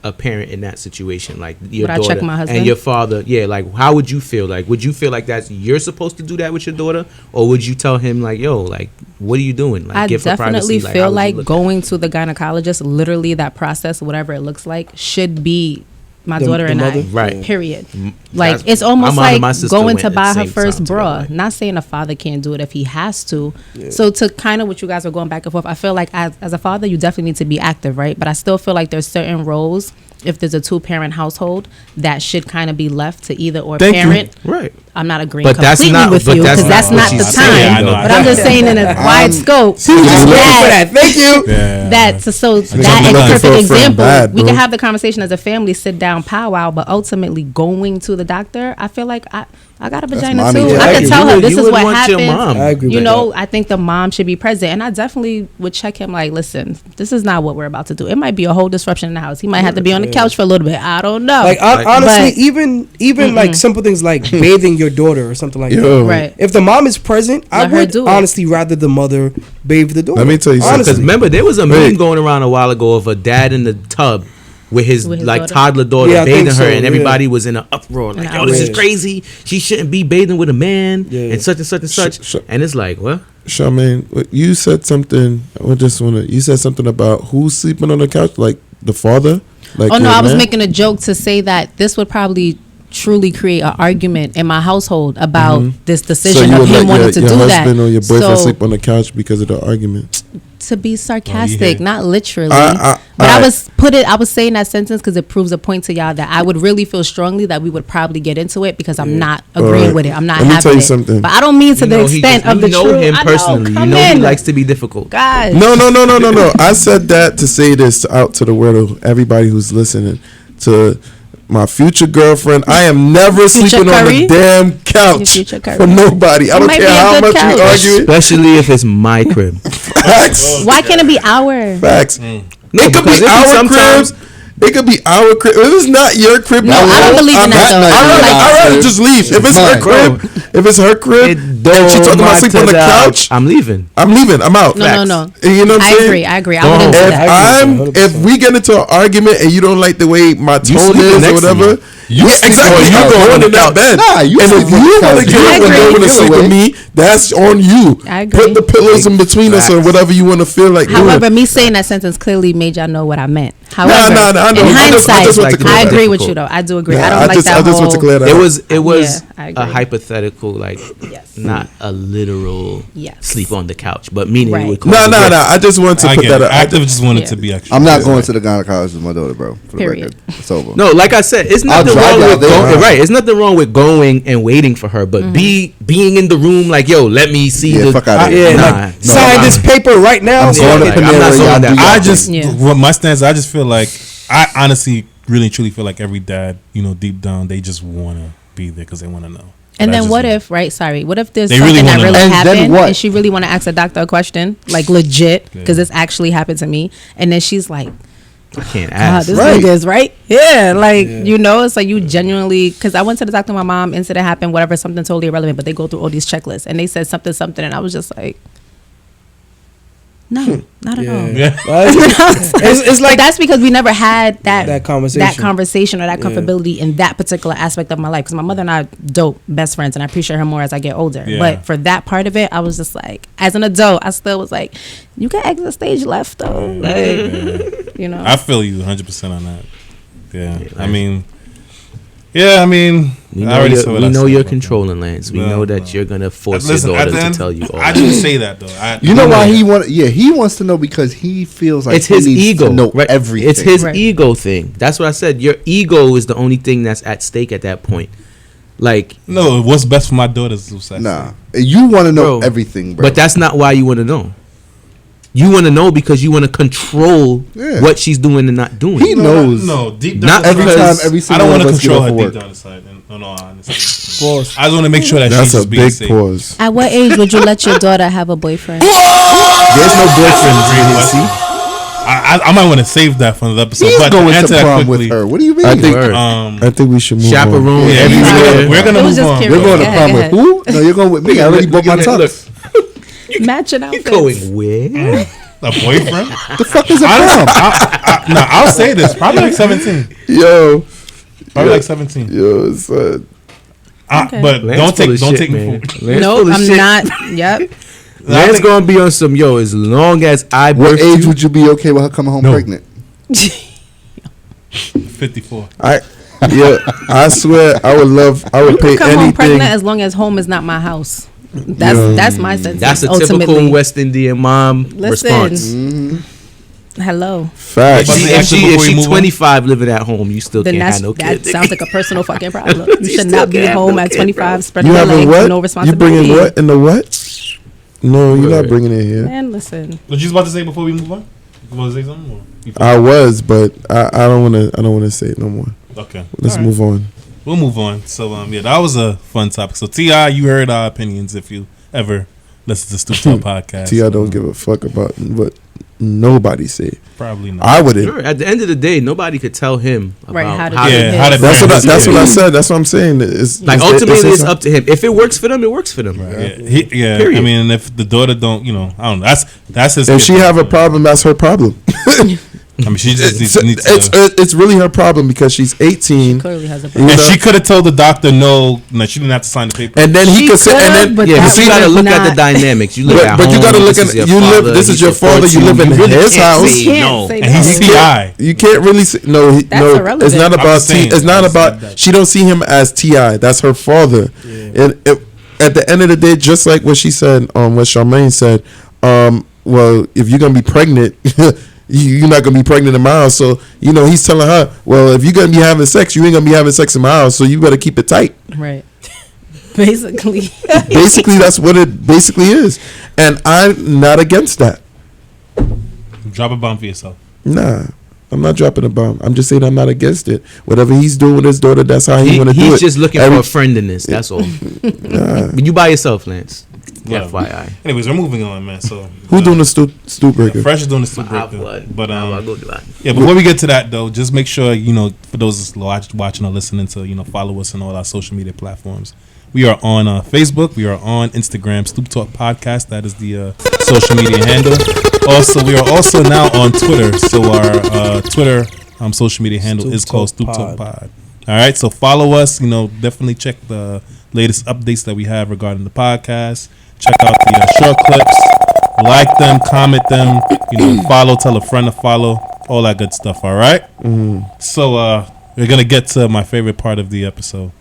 a parent in that situation, like your daughter check my husband? And your father, like, how would you feel? Like, would you feel like you're supposed to do that with your daughter, or would you tell him like, yo, like, what are you doing? Like, I give her definitely privacy. feel like going to the gynecologist, literally that process, whatever it looks like, should be my daughter and I, right? Period. Like, it's almost like going to buy her first bra. Not saying a father can't do it if he has to. Yeah. So to kind of what you guys are going back and forth, I feel like as a father, you definitely need to be active, right? But I still feel like there's certain roles, if there's a 2-parent household, that should kind of be left to either or parent. Right. I'm not agreeing completely with you, because that's not the time. But I'm just saying in a wide scope. Thank you. That is a perfect example. We can have the conversation as a family, sit down, powwow, but ultimately going to the doctor, I feel like I got a vagina too. I could tell her this is what happens. I agree with that. I think the mom should be present, and I definitely would check him like, listen, this is not what we're about to do. It might be a whole disruption in the house. He might have to be on the couch for a little bit. I don't know. Like, honestly, even like simple things like bathing your daughter or something like that. Right. If the mom is present, I would honestly rather the mother bathe the daughter. Let me tell you something. Because remember, there was a meme going around a while ago of a dad in the tub with his like daughter? Toddler daughter bathing her, and everybody was in an uproar like, yo, this is crazy. She shouldn't be bathing with a man and such and such and such. And it's like, what? Charmaine, you said something. You said something about who's sleeping on the couch, like the father. Like, I was making a joke to say that this would probably truly create an argument in my household about this So decision you of would him let wanting to your do that. husband or your boyfriend So, sleep on the couch because of the argument? to be sarcastic, not literally. But I was saying that sentence because it proves a point to y'all that I would really feel strongly that we would probably get into it because I'm not agreeing with it. I'm not Let me having tell you it. something. But I don't mean to the extent of the You know truth. him I personally. know, You know he in. likes to be difficult. God. No. I said that to say this out to the world, everybody who's listening, to my future girlfriend. I am never sleeping on the damn couch for nobody. I don't care how much we argue. Especially if it's my crib. Facts. Why can't it be our? Facts. No, It could be our cribs. It could be our crib. If it's not your crib, No, I don't believe in that though. I'd rather just leave. If it's her crib, and she talking about sleep on the couch, I'm leaving. I'm out. No. You know what I'm saying? I agree. I wouldn't do that. If we get into an argument and you don't like the way my tone is or whatever, exactly. You go in that bed. And if you want to get over and sleep with me, that's on you. I agree. Put the pillows in between us or whatever you want to feel like. However, me saying that sentence clearly made y'all know what I meant. However, I know. in hindsight, I agree with difficult. you though. I do agree. I don't like that whole. Want to clear that It was I agree. a hypothetical, like not a literal sleep on the couch, but meaning it would. No. I just wanted to put that. I just wanted to be extra. I'm not going to the gynecologist with my daughter, bro. For the Period. record. It's over. No, like I said, it's nothing wrong with going. Right, it's nothing wrong with going and waiting for her, but being in the room, like, yo, let me see the. Fuck out of here. Sign this paper right now. I'm going to Panera. I just, what my stance, I just feel like, I honestly, really, truly feel like every dad, deep down, they just want to be there because they want to know. And then what if, what if there's They something really that wanna really know. happened and she really want to ask the doctor a question, like legit, because this actually happened to me, and then she's like, I can't God, ask. this nigga is right. Yeah, like, it's like you genuinely, because I went to the doctor, my mom, incident happened, whatever, something totally irrelevant, but they go through all these checklists, and they said something, and I was just like, no, not at all. Yeah. It's like that's because we never had that conversation or that comfortability in that particular aspect of my life. Because my mother and I are dope best friends, and I appreciate her more as I get older. Yeah. But for that part of it, I was just like, as an adult, I still was like, you can exit stage left though. Like, I feel you 100% on that. We know you're controlling, Lance. We know that you're gonna force your daughter to tell you all. I didn't say that though. You know why he want? Yeah, he wants to know because he feels like it's his ego. To know everything. It's his ego thing. That's what I said. Your ego is the only thing that's at stake at that point. Like, no, what's best for my daughter's nah. You want to know everything, bro. But that's not why you want to know. You want to know because you want to control what she's doing and not doing. He knows. No, deep down. Not every time, every I don't want to control her deep down inside. No, honestly. Pause. I just want to make sure that that's she's a being big safe. pause. At what age would you let your daughter have a boyfriend? There's no boyfriend. I might want to save that for the episode. He's but going to to prom with her. What do you mean? I think we should move chaperone. on. We're gonna move on. You're going to prom with who? No, you're going with me. I already bought my tux. Matching outfits. Going where? A boyfriend? The fuck is a prom? No, I'll say this. Probably like 17. Yo. Probably like 17. Yo, son. But don't take me for. No, I'm not. Yep. Lance gonna be on some as long as I. What age would you be okay with her coming home pregnant? 54. I swear I would pay come anything. home pregnant as long as home is not my house. That's my sentence. That's a ultimately. typical West Indian mom response. Hello. Facts. If she's 25 living at home, you still then can't have no that kids. sounds like a personal fucking problem. You should not be home at 25 spreading You your having legs, what? no You responsibility. bringing what in the what? No, you're not bringing it here. Man, listen. What you about to say before we move on? You want to say something? I was, but I don't want to say it no more. Okay. Let's move on. We'll move on. So that was a fun topic. So T.I., you heard our opinions if you ever listen to Stoop Talk Podcast. T.I. don't give a fuck about what nobody say. Probably not. I wouldn't. Sure. At the end of the day, nobody could tell him about how to That's what I said. That's what I'm saying. Ultimately, it's up to him. If it works for them, it works for them. Right. Yeah. I mean, if the daughter don't, I don't know. That's his. If she have a problem, that's her problem. I mean, she just needs it's really her problem because she's 18. She clearly has a problem. And she could have told the doctor no, she didn't have to sign the paper. And then he could say, and then you gotta look at the dynamics. You live at home. But you gotta look at this is your father. You live in his house. And he's T.I. You can't really say no. Irrelevant. It's not about It's not about. She don't see him as T.I. That's her father. And at the end of the day, just like what she said, what Charmaine said, well, if you're gonna be pregnant. You're not gonna be pregnant in my house, so he's telling her, well, if you're gonna be having sex, you ain't gonna be having sex in my house, so you better keep it tight. Right. Basically, that's what it basically is, and I'm not against that. Drop a bomb for yourself. Nah, I'm not dropping a bomb. I'm just saying I'm not against it. Whatever he's doing with his daughter, that's how he want to do it. He's just looking for a friend in this. That's all. But you by yourself, Lance. Well, FYI. Anyways, we're moving on, man. So who's doing the stoop breaker? Phresh is doing the stoop breaker. But yeah, before we get to that though, just make sure for those watching or listening to follow us on all our social media platforms. We are on Facebook. We are on Instagram. Stoop Talk Podcast. That is the social media handle. Also, we are also now on Twitter. So our Twitter social media handle is called Stoop Talk Pod. All right. So follow us. Definitely check the latest updates that we have regarding the podcast. Check out the short clips, like them, comment them, follow, tell a friend to follow, all that good stuff. All right. So we're gonna get to my favorite part of the episode.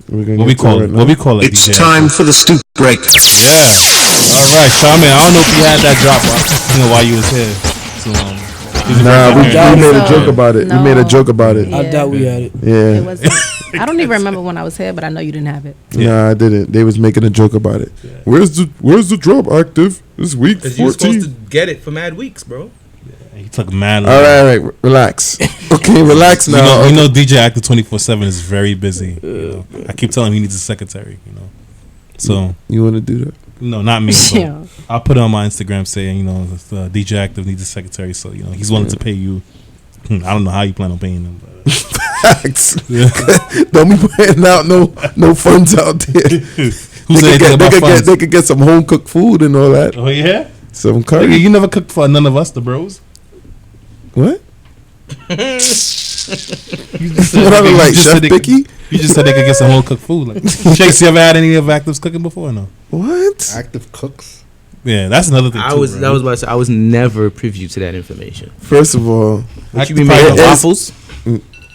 What we call it? It's DJ? time for the stoop break. Yeah. All right, Charmaine. I don't know if you had that drop while you was here. So, we made a joke about it. No. We made a joke about it. Yeah. I doubt we had it. Yeah. It wasn't. I don't even remember when I was here, but I know you didn't have it. Nah, I didn't. They was making a joke about it. Yeah. Where's the drop active this week? Because you're supposed to get it for mad weeks, bro. He took mad. All right, relax. Okay, relax now. You know, DJ Active 24/7 is very busy. I keep telling him he needs a secretary. So you want to do that? No, not me. Yeah. I'll put it on my Instagram saying DJ Active needs a secretary. So he's willing to pay you. I don't know how you plan on paying him. Facts. Don't be putting out no funds out there. They could get some home cooked food and all that. Oh yeah. Some curry. You never cooked for none of us, the bros. What? You just said Chef Picky? You just said they could get some home cooked food. Like, Chase, you ever had any of Active's cooking before or no? What? Active cooks? Yeah, that's another thing. I was about to say I was never privy to that information. First of all, you be making waffles?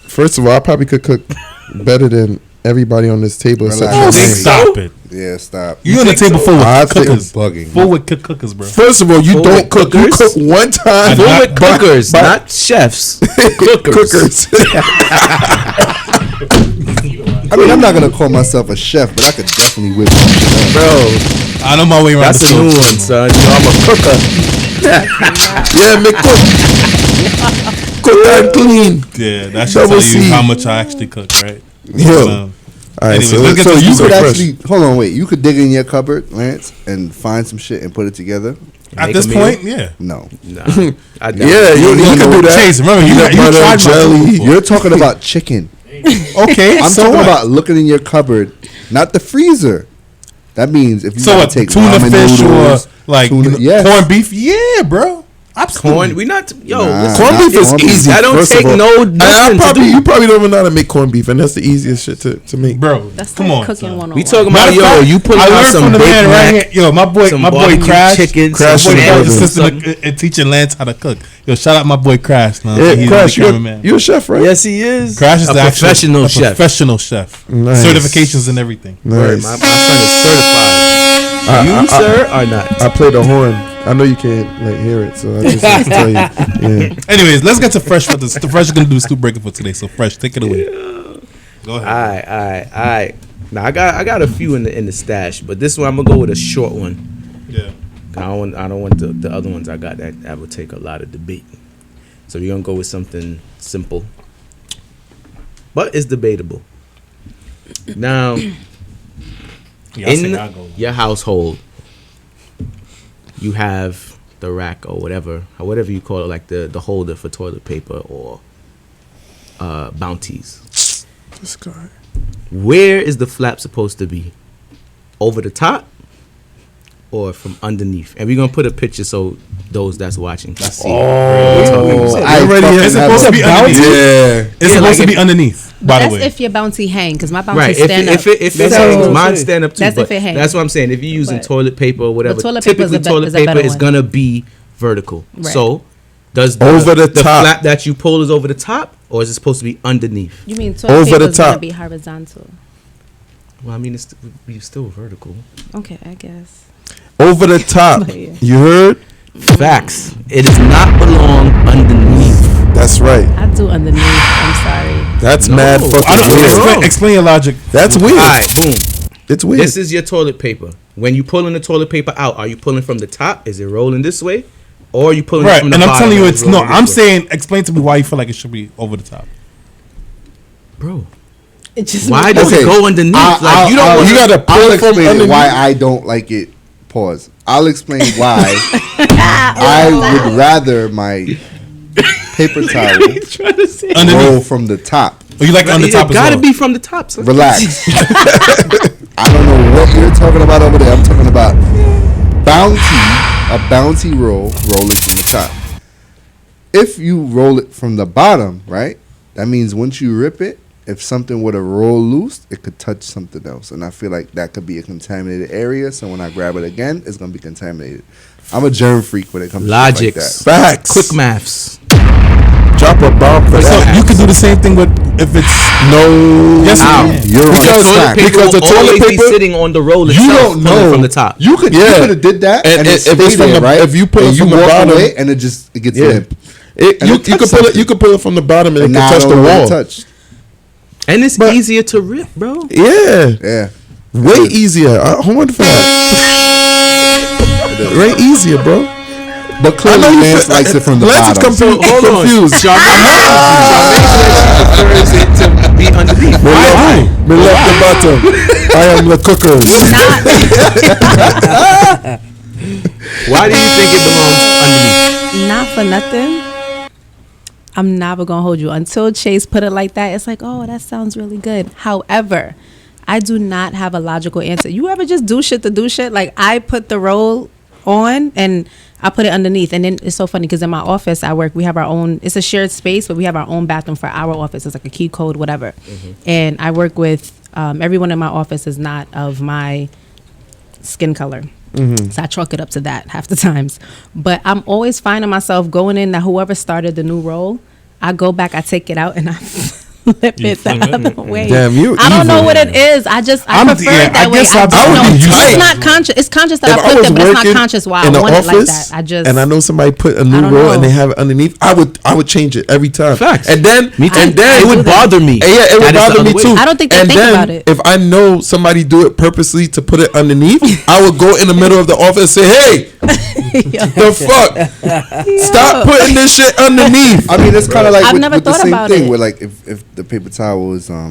First of all, I probably could cook better than everybody on this table. Stop it. Yeah, stop. You on the table full with cookers. Bugging. Full with cookers, bro. First of all, you don't cook. You cook one time. Full with cookers, not chefs. Cookers. I mean, I'm not gonna call myself a chef, but I could definitely whip something up. Bro, I know my way around. That's a new one, son. I'm a cooker. Yeah, me cook. Cook and clean. Yeah, that should tell you how much I actually cook, right? Yo. All right, anyways, so you could actually hold on, wait. You could dig in your cupboard, Lance, and find some shit and put it together. At this point, yeah. No. Yeah, you can do that. Chase, remember you tried jelly. You're talking about chicken. Okay, I'm talking about looking in your cupboard, not the freezer. That means if you take tuna fish noodles, or like corned beef, yeah, bro. Corn, we not corned beef is easy. I don't take you probably don't even know how to make corned beef, and that's the easiest shit to make, bro. That's come like on, cooking 101. We talking about you put out some big right here. Yo, my boy Crash, Crash and teaching Lance how to cook. Yo, shout out my boy Crash. Man. Yeah, Crash, you're a chef, right? Yes, he is. Crash is a professional chef. Professional chef. Nice. Certifications and everything. Nice. My son is certified. You, sir, are not. I play the horn. I know you can't hear it, so I just have to tell you. Yeah. Anyways, let's get to Phresh for this. The Phresh is gonna do the stoop breaker for today. So Phresh, take it away. Go ahead. All right. Now I got a few in the stash, but this one I'm gonna go with a short one. Yeah. I don't want the other ones I got that would take a lot of debate. So we're gonna go with something simple, but it's debatable. Now, in your household, you have the rack or whatever you call it, like the holder for toilet paper or Bounties. This guy. Where is the flap supposed to be? Over the top or from underneath? And we're gonna put a picture so those that's watching can see. It's supposed to be underneath. Yeah, it's supposed to be underneath. By the way, that's if your bounty hang, because my bounty stand up. If it hangs, mine stand up too. That's if it hangs. That's what I'm saying. If you're using toilet paper or whatever, typically toilet paper is gonna be vertical. Right. So does over the top flap that you pull is over the top, or is it supposed to be underneath? You mean toilet over paper the is top? Gonna be horizontal. Well, I mean, it's still vertical. Okay, I guess. Over the top. Yeah. You heard? Facts. It does not belong underneath. That's right. I do underneath. I'm sorry. That's mad fucking weird. Explain your logic. That's weird. All right, boom. It's weird. This is your toilet paper. When you pulling the toilet paper out, are you pulling from the top? Is it rolling this way? Or are you pulling it from the bottom? And I'm telling you, it's no. I'm saying, explain to me why you feel like it should be over the top, bro. It just why does it go underneath? Like you don't. You gotta pull it from underneath. Why I don't like it. Pause. I'll explain why. I would rather my paper towel roll from the top. Oh, you like on the top? It gotta be from the top. So. Relax. I don't know what you're talking about over there. I'm talking about a bounty roll it from the top. If you roll it from the bottom, right? That means once you rip it, if something were to roll loose, it could touch something else. And I feel like that could be a contaminated area. So when I grab it again, it's going to be contaminated. I'm a germ freak when it comes to shit like that. Facts. Quick maths. Drop a bomb for that. You could do the same thing with if it's Yes, you're because the toilet paper be sitting on the roll itself. You don't know from the top. You could have did that, and it stayed there, right? If you pull it from the bottom, and it gets limp. You could pull it from the bottom and it can touch the wall. And it's easier to rip, bro. Yeah. Way easier. I wonder for that. Way easier, bro. But clearly, Lance likes it from the bottom. Hold on. Confused. To be underneath. Me left the bottom. I am the cooker. Why do you think it belongs underneath? Not for nothing. I'm never gonna hold you until Chase put it like that. It's like, oh, that sounds really good. However, I do not have a logical answer. You ever just do shit to do shit? Like I put the roll on and I put it underneath, and then it's so funny because in my office I work. We have our own. It's a shared space, but we have our own bathroom for our office. It's like a key code, whatever. Mm-hmm. And I work with everyone in my office is not of my skin color. Mm-hmm. So I chalk it up to that half the times. But I'm always finding myself going in that whoever started the new roll, I go back, I take it out, and I flip it the other way. Damn, you I don't know what it is. I prefer it that way. It's not conscious. It's conscious that I flipped it, but it's not conscious why I want it like that. And I know somebody put a new roll and they have it underneath. I would change it every time. Facts. And then it would bother me. Yeah, it would bother me too. I don't think they think about it. If I know somebody do it purposely to put it underneath, I would go in the middle of the office and say, "Hey, the fuck, stop putting this shit underneath." I mean, it's kind of like I've never with the thought same about thing it. where like if the paper towel is well,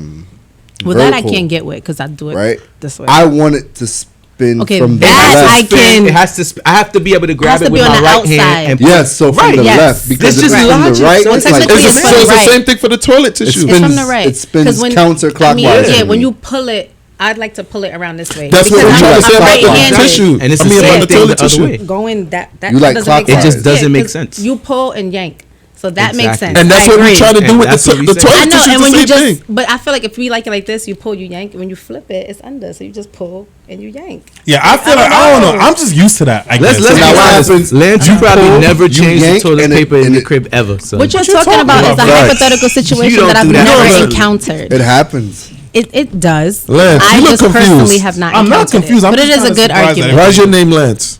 vertical, that I can't get with because I do it right this way. I want it to spin from the that left. I can. It has to. I have to be able to grab it with my right hand. And yes, so from the left because it's if it's just from the right, So it's like technically it's the same thing for the toilet tissue. It's from the right. It spins counterclockwise. I mean, when you pull it, I'd like to pull it around this way. That's what we're trying to say about the tissue. And it's the same thing the other way. Going that you like doesn't make sense. It just doesn't make sense. You pull and yank. So that makes sense. And that's what we're trying to do with the toilet I know, tissue. and when the you same thing. but I feel like if we like it like this, you pull, you yank. When you flip it, it's under. So you just pull and you yank. Yeah, I feel like I don't know. I'm just used to that. Let's be honest. Lance, you probably never changed the toilet paper in the crib ever. So what you're talking about is a hypothetical situation that I've never encountered. It happens. It does. Lance, I you look just personally confused. have not. I'm not confused. But it is a good argument. Why's your name Lance?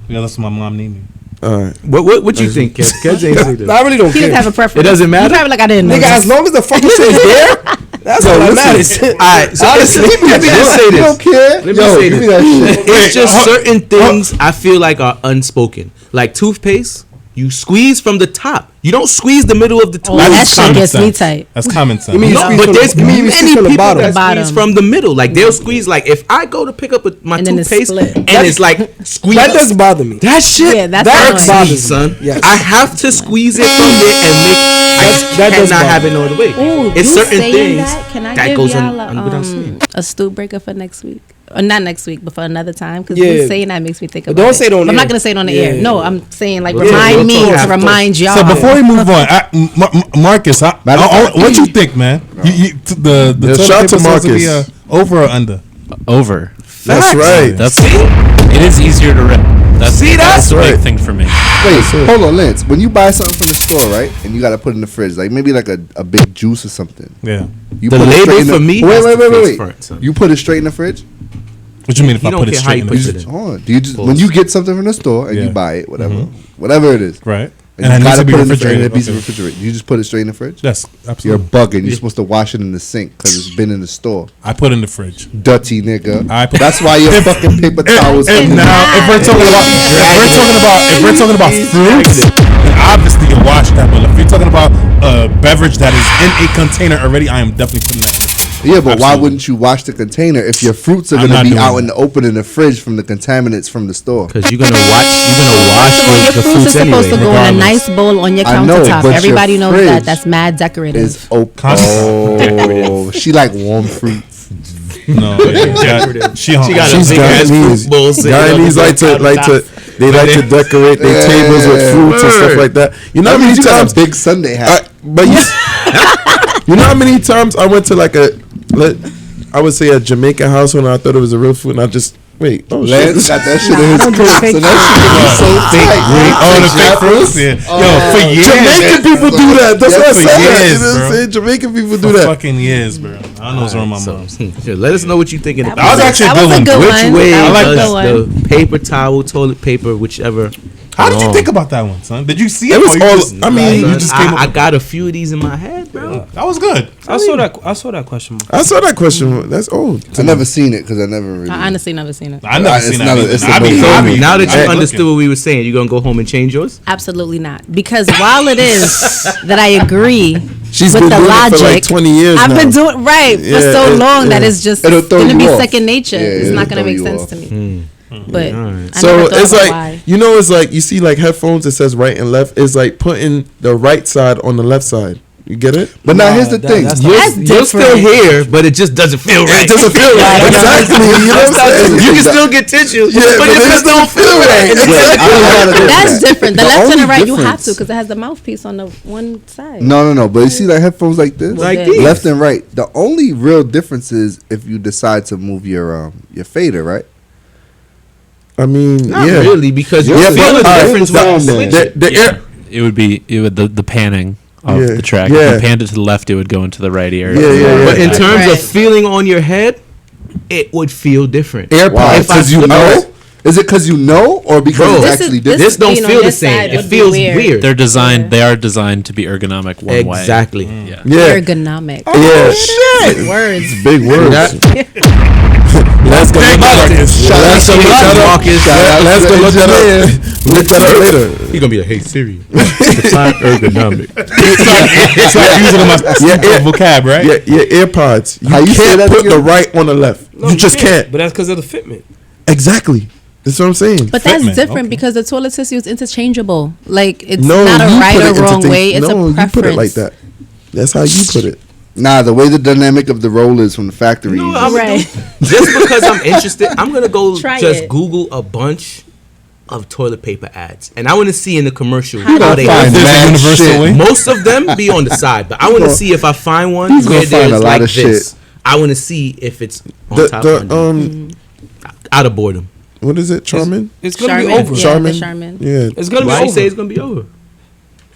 Yeah, that's what my mom named me. All right. What you think, Kev? I really don't He care. doesn't have a preference. It doesn't matter? You probably like I didn't know. Nigga, as long as the fucking shit is there, that's all that matters. All right, so let me just say this. You don't care? Let me say give me that shit. It's just certain things I feel like are unspoken. Like toothpaste, you squeeze from the top. You don't squeeze the middle of the tooth. That shit gets me tight. That's common sense. No, but there's many people the bottom. that squeeze from the middle. Like they'll squeeze. Like if I go to pick up my And then it's toothpaste split. and it's like squeeze. That doesn't bother me. That shit Yeah, that's irks annoying. me, son. Yes. I have to squeeze it from there and make. that I does cannot bother have it no other way. Ooh, It's you certain saying things that? Can I that give goes y'all on without saying. a stoop breaker for next week? not next week, but for another time. Because Yeah. saying that makes me think But about don't it. say it on But I'm air. not gonna say it on the Yeah. air. No, I'm saying like Yeah, remind we'll me talk to remind y'all. So before we move on, Marcus, what you think, man? The toilet shout paper to supposed to be Marcus. over or under? Over. That's right. That's it is easier to rip. That's the right. big thing for me. Wait, hold on, Lance. When you buy something from the store, right, and you got to put it in the fridge, like maybe like a big juice or something. Yeah. You The put it label straight in for me has to face Wait. front, son. You put it straight in the fridge? What you mean if You I don't put it care how straight you in the put fridge? it in. Hold on. Do you just when you get something from the store and Yeah. you buy it, whatever it is, Right. and And it you needs gotta to be put it in the refrigerated. It needs to be Okay. refrigerated. You just put it straight in the fridge. Yes, You're absolutely. bugging. You're supposed to wash it in the sink because it's been in the store. I put it in the fridge. Dirty nigga. I- That's why your fucking paper towels. And now, if we're talking about fruits, then obviously you wash that. But if you're talking about a beverage that is in a container already, I am definitely putting that in. Yeah, but why Absolutely. wouldn't you wash the container if your fruits are I'm going to not be doing out that. in the open in the fridge from the contaminants from the store? Because you're gonna wash So your the fruits are fruits supposed anyway. to go in a regardless. nice bowl on your I know, countertop. but your Everybody knows fridge that. That's mad decorative. Is open. Constant. Oh, she like warm fruits. No, yeah, she She got a She's big ass Guyanese. fruit bowl sitting on Guyanese the like to countertop. they like to decorate their Yeah. tables with fruits and stuff like that. You know how many You got times? a big Sunday hat. But you know how many times I went to like I would say a Jamaican household and I thought it was a real food and I just wait. Oh Lance shit! got that shit in I his don't do coat, fake so that shit is so tight. Oh, the fake fruits. Yeah. Yo, for years, Jamaican people do that. That's what I for said. years, You know what bro. I'm saying? Jamaican people do for that. fucking years, bro. I don't know what's wrong with my mom. Sure, let us know what you're thinking. That That was actually a That was good a one. good Which one. way That I was like a does good one. the paper towel, toilet paper, whichever? How did you belong? think about that one, son? Did you see it? It was or you all. just- I mean, you just came I up. got a few of these in my head, bro. That was good. I saw that question. I saw that question. That's old. I never seen it because I never really. I honestly never seen it. I never It's seen not that. a- either. it's a I be- movie. I be- Now that I you be understood looking. what we were saying, you gonna go home and change yours? Absolutely not. Because while it is that I agree She's with been the doing it for logic, like 20 years I've now. been doing right for Yeah, so long that yeah. it's just It'll throw gonna you be off. second nature. Yeah, It's it'll not gonna throw make you sense off. to me. But I So never thought it's about like why. it's like you see like headphones. It says right and left. It's like putting the right side on the left side. You get it? But now here's the thing. that's You're still here, but it just doesn't feel right. It doesn't feel right. Exactly. You know what I'm saying? You can still get tissue, Yeah, but it just don't feel right. That's different. The left and only the right, you have difference- to because it has the mouthpiece on the one side. No. But you see like headphones like this, Like these. left and right. The only real difference is if you decide to move your fader, right? I mean, Not yeah. really, because you Yeah, feel but, the difference when you the- switch it. The air. It would be the panning of Yeah. the track. Yeah. If you panned it to the left, it would go into the right ear. Yeah. But in terms Right. of feeling on your head, it would feel different. AirPods. Why? If I Because you flip know? it- Is it because you know or because Bro, it's this actually is- different? This don't being on feel the this same. side It would be feels weird. weird. They're designed. They are designed to be ergonomic one way. Exactly. Yeah. Yeah. Ergonomic. Yeah. Big words. Big words. Let's go. Let's go look that up. Let's go look that up. Look that up later. You're gonna be like, "Hey Siri, define ergonomic." It's like using my vocab, right? Yeah, AirPods. You How you say can't that put again? the right on the left. You just can't. But that's because of the fitment. Exactly. That's what I'm saying. But that's Fitment, different okay. because the toilet tissue is interchangeable. Like it's No, not a you right put or it into wrong thing- way. It's no, a preference. you put it like that. That's how you put it. Nah, the way the dynamic of the roll is from the factory. No, is I'm Right. just because I'm interested, I'm gonna go Try just it. Google a bunch of toilet paper ads, and I want to see in the commercial How how do they. find There's a mad universal shit. way. Most of them be on the side, but I want to see if I find one He's where gonna find there's a lot like of this. shit. I want to see if it's on The top. the Under. Out of boredom. what is it? Charmin. It's gonna be Charmin. over. Yeah, Charmin. the Charmin. Yeah. It's gonna Why be you say over. it's gonna be over?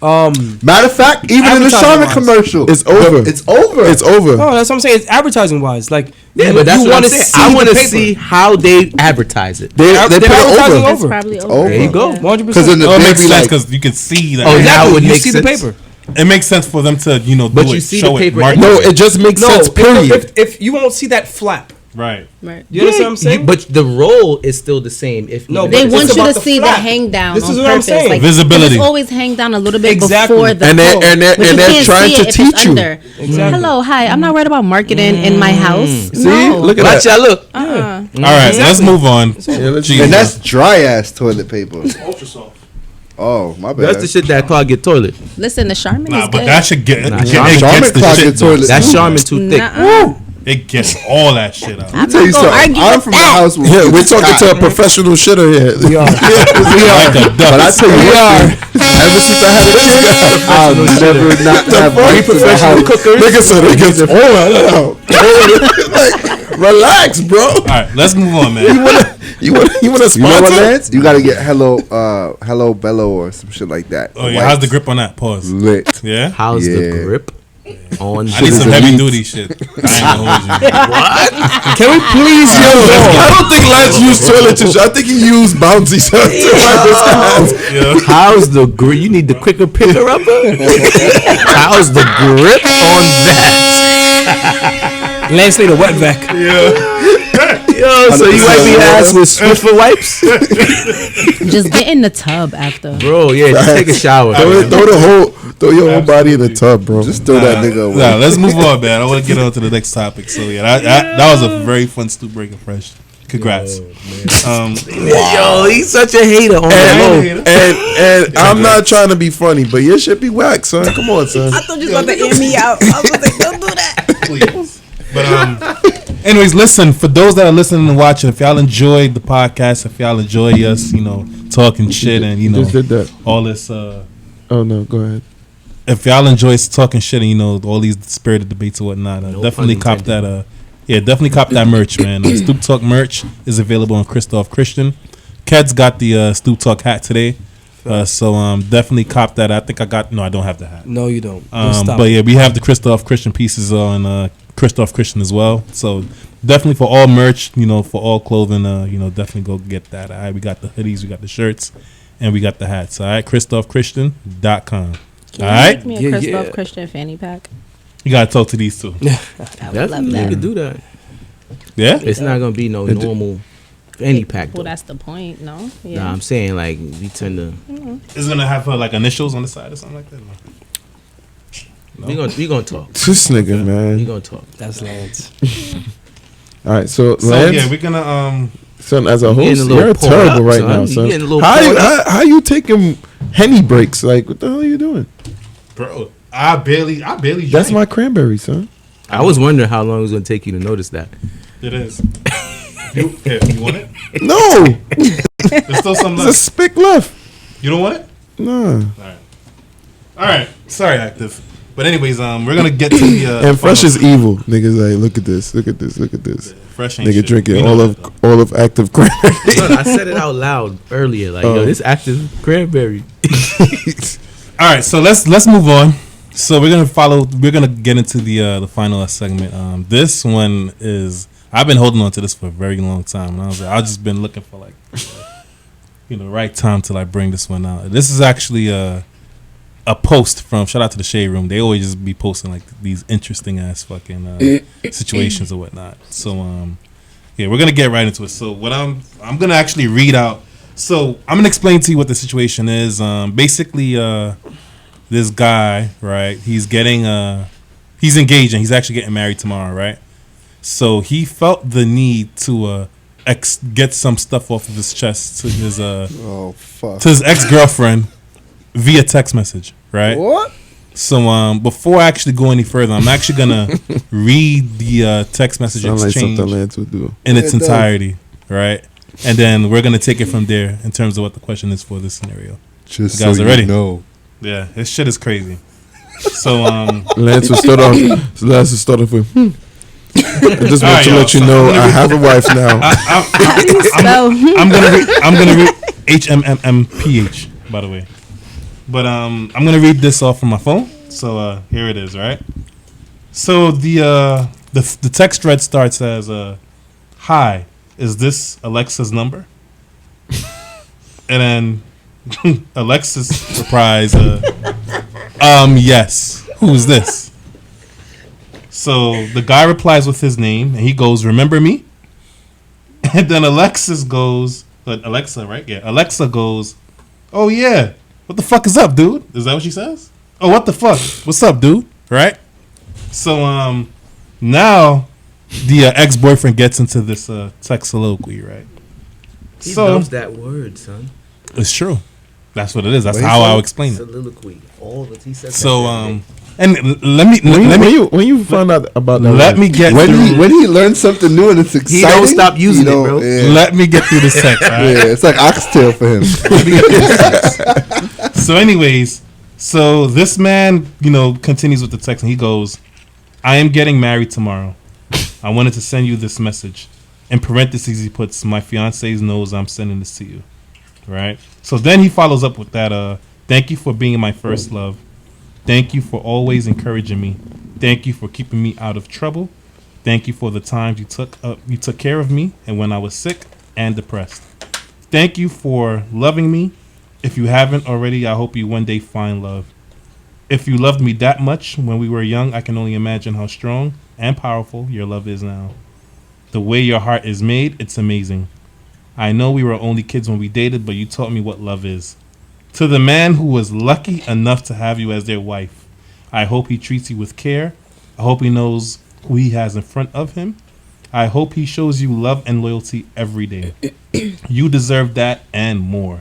Matter of fact, even in the Charmin Advertising-wise. commercial, It's over. It's over. It's over. No, that's what I'm saying. It's advertising wise. Like, Yeah, but that's you what I'm wanna saying. see I the want to paper. see how they advertise it. They They're put it advertising over. It's over. probably over. over. There you go. 100%. Because in the Oh, it makes baby, sense like, because you can see that. Oh, now it would you make see sense. the paper. It makes sense for them to But do you it, see show the paper- it, mark No, it. it just makes No, sense. Period. if you won't see that flap, Right. Right. you understand what I'm saying? But the roll is still the same. If No, even but They if want it's you about to the see the flap. hang down This on is what I'm purpose. saying. Like, Visibility. It's always hang down a little bit Exactly. before the And they- pull. and they- But and you they're can't trying see to it if teach it's you. under. Exactly. Hello, hi. I'm not worried about marketing in my house. See? No. Look at watch that. out, look. All right, let's move on. Yeah, let's Jesus. and that's dry ass toilet paper. Ultra soft. Oh, my bad. That's the shit that clog your toilet. Listen, the Charmin Nah, is but good. that should get Nah, it Charmin gets the clog your shit done. toilet. That Charmin too thick. Nuh-uh. It gets all that shit out. I'm Tell you not gonna something. argue I'm with from the that. house with Yeah, we're talking to a professional shitter here. We are. Like a duck. But I tell you what, ever since I had a kid, I'll never not have fuck? three professional cookers. Nigga said it gets all out. Like, relax, bro. All right, let's move on, man. You want to You know what, sponsor? Lance? You gotta get Hello Bello or some shit like that. Oh yeah, how's the grip on that? Pause. Lit? Yeah. How's Yeah. the grip on? I need some heavy duty shit. I ain't gonna hold you. Can we please, I don't think Lance used toilet tissue. I think he used bouncy stuff to wipe his hands. Yeah. How's the grip? You need the quicker picker upper. How's the grip on that? Lance need a wet vac. Yo, so you wipe your ass with Swiffer wipes, Just get in the tub after. bro? Yeah, just take a shower. Throw your whole body in the tub, bro. Just throw that nigga away. Nah, let's move on, man. I want to get on to the next topic. So yeah, that was a very fun Stoop breaker, Phresh. Congrats. Yo, he's such a hater on the low. And I'm not trying to be funny, but your shit be whack, son. Come on, son. I thought you was about to air me out. I was like, don't do that. Please. But anyways, listen, for those that are listening and watching, if y'all enjoyed the podcast, if y'all enjoy us, talking shit and Just did that. all this Oh no, go ahead. if y'all enjoy talking shit and all these spirited debates or whatnot, definitely cop that definitely cop that merch, man. Stoop Talk merch is available on Christoph Christian. Ked's got the Stoop Talk hat today. So definitely cop that. I think I don't have the hat. No, you don't. But yeah, we have the Christoph Christian pieces on Christoph Christian as well. So definitely for all merch, for all clothing, definitely go get that. All right, we got the hoodies, we got the shirts, and we got the hats. All right, ChristophChristian.com. Can All you right, make me a Christoph Christian fanny pack? you gotta talk to these two. I would love Definitely, you that. could do that. Yeah, It's not gonna be no normal fanny pack. Well, Though. that's the point, no? Yeah. Nah, I'm saying like we tend to. it's gonna have like initials on the side or something like that. No? We gonna talk. This nigga, We man. gonna talk. That's Lance. All right, so So Lance, yeah, we're gonna son, as a getting host, a little you're poured terrible up, right son. now, You son. getting a little How poured up. you taking Henny breaks? Like, what the hell are you doing? bro. I barely. That's drank. my cranberry, son. I was wondering how long it was gonna take you to notice that. It is. You want it? No, There's still some there's a left. spick left. You don't want it? Nah. All right. Sorry, Active. But anyways, we're gonna get to the And Phresh final- is evil. Niggas like, look at this, look at this, look at this. Phresh ain't Nigga shit. drinking We know all that, of though. all of active cranberry. Son, I said it out loud earlier. Like, yo, this active cranberry. All right, so let's move on. So we're gonna get into the final segment. This one is I've been holding on to this for a very long time. And I've just been looking for like right time to like bring this one out. This is actually a post from shout out to the Shade Room. They always just be posting like these interesting ass fucking situations or whatnot. So yeah, we're gonna get right into it. So what I'm gonna actually read out. So I'm gonna explain to you what the situation is. Basically, this guy, right? He's engaging. He's actually getting married tomorrow, right? So he felt the need to get some stuff off of his chest to his to his ex-girlfriend via text message, right? What? So before I actually go any further, I'm actually gonna read the text message Sound like exchange something Lance would do. in its entirety, right? And then we're gonna take it from there in terms of what the question is for this scenario. Just You guys are ready? know. Yeah, this shit is crazy. So Lance would start off. Lance would start off with. I just want Alright, to yo, let you so know I'm gonna I read- have a wife now. I'm gonna read HMMPH, by the way. But I'm gonna read this off from my phone. So here it is, right? So the text thread starts as "Hi, is this Alexa's number?" And then Alexis replies, yes. Who's this? So the guy replies with his name, and he goes, "Remember me?" And then Alexis goes, Alexa, right? Yeah. Alexa goes, "Oh yeah, what the fuck is up, dude?" Is that what she says? Oh, what the fuck? What's up, dude? Right? So now the ex-boyfriend gets into this text soliloquy, right? He So loves that word, son. it's true. That's what it is. That's What he how said? I'll explain it. Soliloquy. All that he says. So And let me when you found out about that, let me get when through. when he learns something new and it's exciting, He don't stop using it, bro. Yeah. Let me get through the sex. All right? Yeah, it's like oxtail for him. So, anyways, so this man, continues with the text, and he goes, "I am getting married tomorrow. I wanted to send you this message." In parentheses, he puts, "My fiance knows I'm sending this to you." Right? So then he follows up with that, "Thank you for being my first love. Thank you for always encouraging me. Thank you for keeping me out of trouble. Thank you for the times you took care of me and when I was sick and depressed. Thank you for loving me. If you haven't already, I hope you one day find love. If you loved me that much when we were young, I can only imagine how strong and powerful your love is now. The way your heart is made, it's amazing. I know we were only kids when we dated, but you taught me what love is. To the man who was lucky enough to have you as their wife, I hope he treats you with care. I hope he knows who he has in front of him. I hope he shows you love and loyalty every day. You deserve that and more.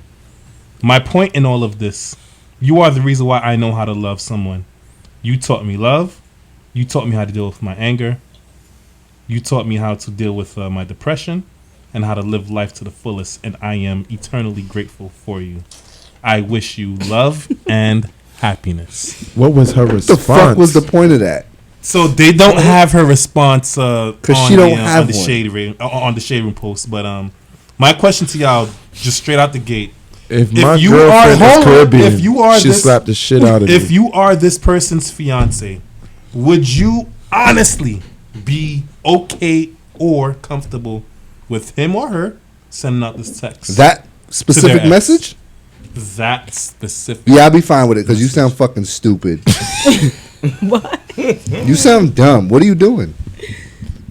My point in all of this, you are the reason why I know how to love someone. You taught me love. You taught me how to deal with my anger. You taught me how to deal with my depression and how to live life to the fullest, and I am eternally grateful for you. I wish you love and happiness." what was her response? What the fuck was the point of that? So they don't have her response because she don't have on the one. shade room post. But my question to y'all, just straight out the gate: If my you girlfriend are- is Caribbean, if you are she this- slapped the shit out of me. if you are this person's fiance, would you honestly be okay or comfortable with him or her sending out this text? That specific ex. message? That specific. Yeah, I'll be fine with it because you sound fucking stupid. What? You sound dumb. What are you doing?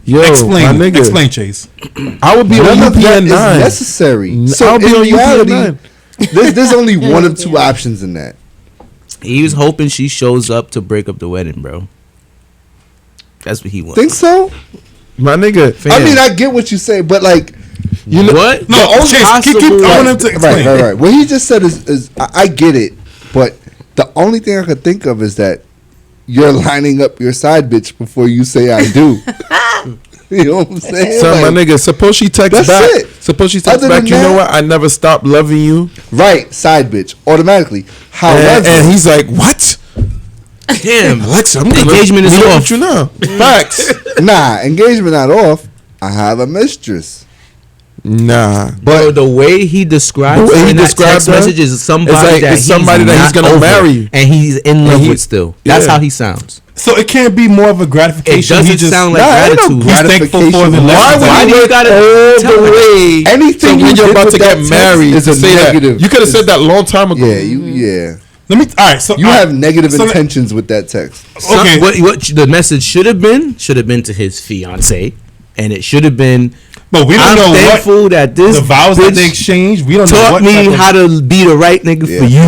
Yo, my Explain, nigga, explain, Chase. I would be on None of that UPN is 9. necessary. So I'll be in on reality, UPN 9. there's only one of two options in that. He was hoping she shows up to break up the wedding, bro. That's what he wants. Think so? My nigga, Fam. I mean, I get what you say, but like, You know what? No, Chase, keep I want him to explain. right. What he just said is I get it, but the only thing I could think of is that you're lining up your side bitch before you say I do. You know what I'm saying? son, my Like, nigga, suppose she texts that's back. it. Suppose she texts Other back. than You know that- what? I never stopped loving you. right, side bitch, automatically. However, And he's like, what? Damn. Alexa, I'm The gonna engagement is meet up off. with you now. Facts. nah, engagement not off. I have a mistress. Nah. Bro, the way he describes The way her he in that describes text her, message is somebody it's like- that it's somebody that he's not gonna over, marry. and he's in love he- with still. That's yeah. how he sounds. So it can't be more of a gratification. It doesn't He just, sound like ain't no gratitude. he's thankful for the gratification. lesson. Why do you gotta all tell the her? way? Anything So when you you're did about with to that get text married, is a say negative. that. You could have said that long time ago. Yeah, yeah. Let me. All right. So You have negative so let- intentions with that text. Okay. What the message should have been to his fiance, and it should have been. But we don't I'm know what thankful that this the vows that bitch they exchanged. We don't know taught what me type of- how to be the right nigga for you.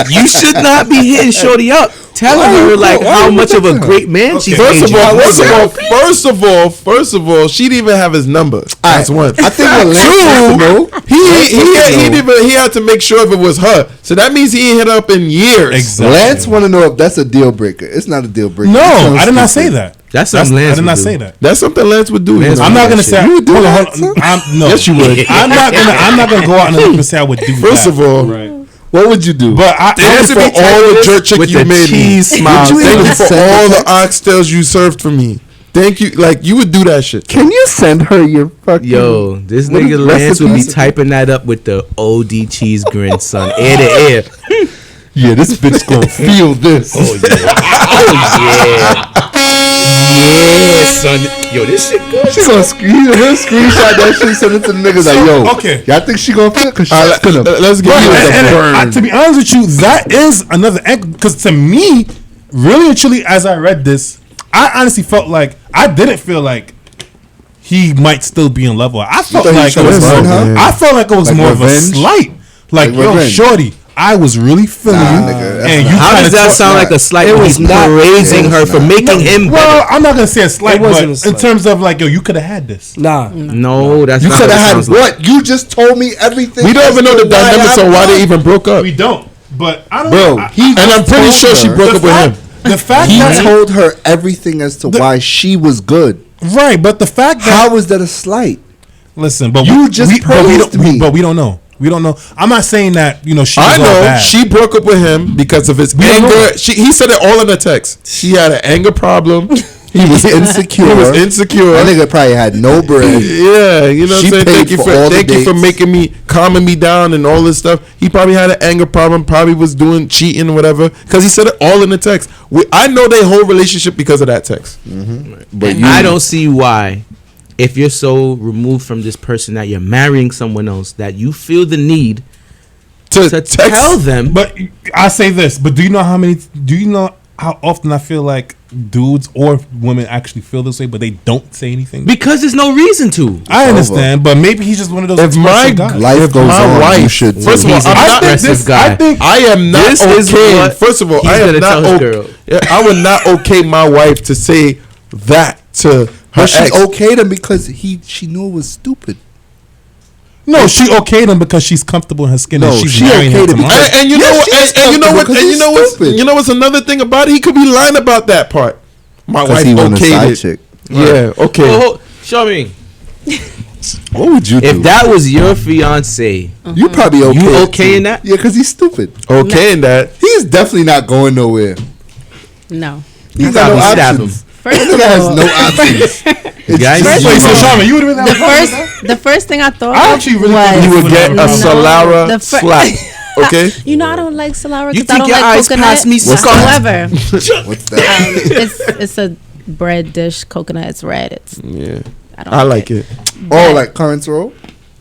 You should not be hitting shorty up, telling Why her you- like why how you much of a doing that? great man she's First made of you. all, first of all, she didn't even have his number. That's one. I think what Lance wants to know. He had to make sure if it was her. So that means he ain't hit up in years. Exactly. Lance want to know if that's a deal breaker. It's not a deal breaker. No, It sounds I did not stupid. say that. That's something Lance I did would not do. say that. That's something Lance would do. Lance you know? I'm not gonna say. You would do hold on, that, hold on. No. Yes, you would. I'm not gonna go out and look and say I would do First that. of all, What would you do? But I thank you for all the jerk chick with you the made me. cheese smile. Would you Thank even you for send all the the oxtails you served for me. Thank you. Like, you would do that shit. Can you send her your fucking? Yo, this What nigga is Lance would be recipe? typing that up with the OD cheese grin, son, ear to ear. Yeah, this bitch gonna feel this. Oh yeah, son. Yo, this shit good. She gonna screenshot that shit, send it to the niggas like, yo, okay. y'all think she gonna feel? Cause she's gonna. Let's get you And a burn. to be honest with you, that is another angle. Because to me, really and truly, as I read this, I honestly felt like I didn't feel like he might still be in love with her. I felt thought he like it was was trying to more, burn her? I felt like it was Like more of a revenge? slight. Like, Like yo, revenge. shorty, I was really feeling Nah, you, nigga, that's and not- you. How kinda does that talk- sound like a slight? It When was he's not- praising it her was for not. making him better. Well, I'm not gonna say a slight, It wasn't but a slight. in terms of like, yo, you could have had this. Nah. No, that's You not could what it have had sounds like. what? You just told me everything. We don't even know the dynamics on why they even broke up. We don't. But I don't Bro, know. and I'm pretty sure she broke up with him. The fact He that told her everything as to why she was good. right, but the fact that How is that a slight? listen, but You just praised me. But we don't know. We don't know. I'm not saying that she was I all know bad. she broke up with him because of his don't know. anger. He said it all in the text. She had an anger problem. He was insecure. He was insecure. That nigga probably had no bread. Yeah, you know what I'm She saying? paid for all the Thank you for dates. making me, calming me down and all this stuff. He probably had an anger problem, probably was doing cheating, whatever, because he said it all in the text. I know their whole relationship because of that text. But I don't see why, if you're so removed from this person that you're marrying someone else, that you feel the need To to text, tell them. But I say this. But do you know how often I feel like dudes or women actually feel this way, but they don't say anything? Because there's no reason to. I understand, but maybe he's just one of those. If my expressive guys. life goes on, wife, you should. first of all, He's an I'm not expressive guy. I am not This is okay. what First of all, he's I am gonna not tell his okay. girl. Yeah, I would not okay my wife to say that to her But she ex. okayed him because she knew it was stupid. No, she okayed him because she's comfortable in her skin. No, and she's she marrying him okayed him tomorrow. And you Yeah, know what? she is And you know what? comfortable And you know 'cause what's? he's stupid. You know what's another thing about it? He could be lying about that part. My wife Because he wanted a okayed side it. chick. Yeah. Okay. Oh, show me. What would you do? If that was your fiance, You probably okay. you it okay too. in that? Yeah, because he's stupid. Okay, in that. He's definitely not going nowhere. No. He's got no Stab options. First That of nigga has all, no options. It's Guys, just Wait, so you. Charmin, you would have been that the first thing I thought I of actually really was thought You would get a No, Solara the fir- slap. Okay. You know I don't like Solara You because I think don't your like eyes coconut. pass me, Scott? However, What's that? it's a bread dish, coconut. It's red. It's Yeah. I don't I like it. Oh, like currants roll?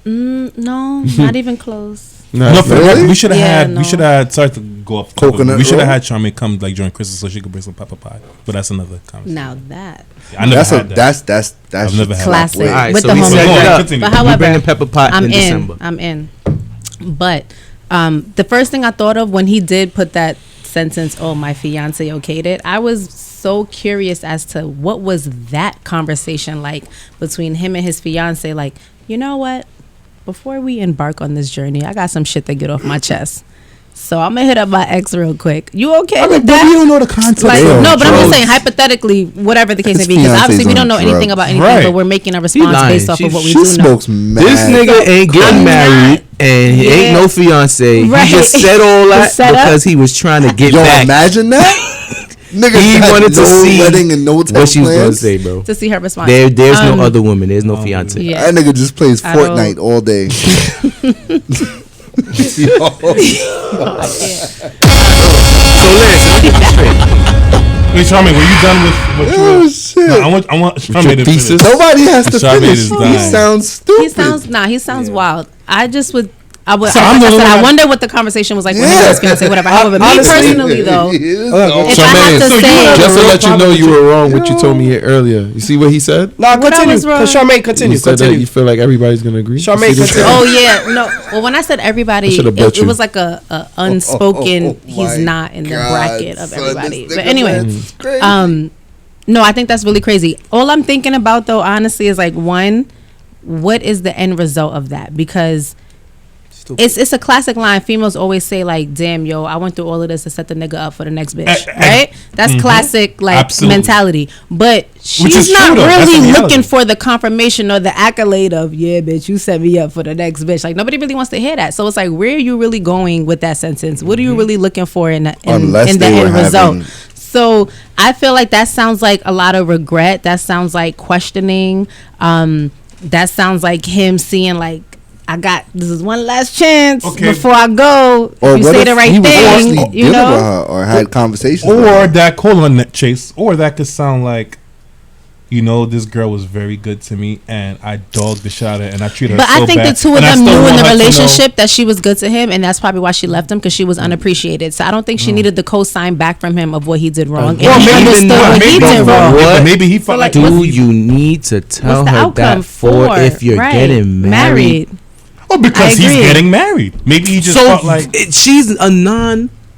no, not even close. No, No, for the Really? record, we should have Yeah, had. no. We should have had. Sorry to go off. Coconut We should have roll? had Charmaine come like during Christmas so she could bring some pepper pie. But that's another conversation. Now that I never had that. That's I've never had classic Wait. All right, with so the we homie. set that up. Continue. But We however, bringing pepper pot I'm in December. I'm in. But the first thing I thought of when he did put that sentence, "Oh, my fiance okayed it," I was so curious as to what was that conversation like between him and his fiance. Like, you know what? Before we embark on this journey, I got some shit to get off my chest. So I'm gonna hit up my ex real quick. You okay I mean, with but that? we don't know the context. Like, Damn, no, but I'm just drugs. saying hypothetically, whatever the case may His be, because fiance's obviously we on don't know anything drugs. about anything, Right. but we're making a response lying. based off of what we She do know. smokes mad. This nigga ain't getting I'm married and he ain't Yeah. no fiance. Right. He just said all that Set up. because he was trying to get Yo, back. imagine that. Nigga He had wanted to no see wedding and no What test she was gonna plans. say, bro. To see her response. There's no Um, other woman. There's no fiance. Yeah. That nigga just plays I don't- Fortnite all day. So listen, let me get this straight. Wait, Charmaine, were you done with what you Oh were? shit! No, I want Charmaine to thesis? finish. Nobody has to Charmaine finish. is He dying. sounds stupid. He sounds wild. I just would. I would. So like I'm I the said, one I that- wonder what the conversation was like when he Yeah. was fiance, whatever. However, me Honestly, personally though, it is if so- I have Charmaine, to so you say, have Just to real let you know problem you with were wrong what you told me here earlier. You see what he said? Nah, What I continue. was wrong? Cause Charmaine, You continue. said that Continue. you feel like everybody's gonna agree. Charmaine, You see this? continue. oh yeah, no. Well, when I said everybody, I should've bet it you. was like a unspoken. Oh, He's my not in the God, bracket of son, everybody. this But nigga anyway, Lance is crazy. no, I think that's really crazy. All I'm thinking about though, honestly, is like one, what is the end result of that? Because it's a classic line. Females always say like, "Damn, yo, I went through all of this to set the nigga up for the next bitch." Right? That's classic like Absolutely. mentality. But Which she's is not true, though. That's the really reality. looking for the confirmation or the accolade of, "Yeah, bitch, you set me up for the next bitch." Like nobody really wants to hear that. So it's like, where are you really going with that sentence? What are you really looking for in the Unless in the they were end result? having- So I feel like that sounds like a lot of regret. That sounds like questioning. That sounds like him seeing like, this is one last chance Okay. before I go. Or If you what say if the right he was thing, actually you dealing with know. her or had conversations with Or her? that colon net chase, or that could sound like, you know, this girl was very good to me, and I dogged the shot at her, and I treated her But so I think bad, the two of and I them still knew in want the her to know- relationship that she was good to him, and that's probably why she left him, because she was unappreciated. So I don't think she needed the co-sign back from him of what he did wrong. Well, And he maybe understood not. what he Maybe did not. wrong. Yeah, but maybe he So, felt like, like, Do what's- you need to tell What's the her outcome that for if you're Right. getting married? oh, because I he's agree. getting married. Maybe he just So felt like, she's a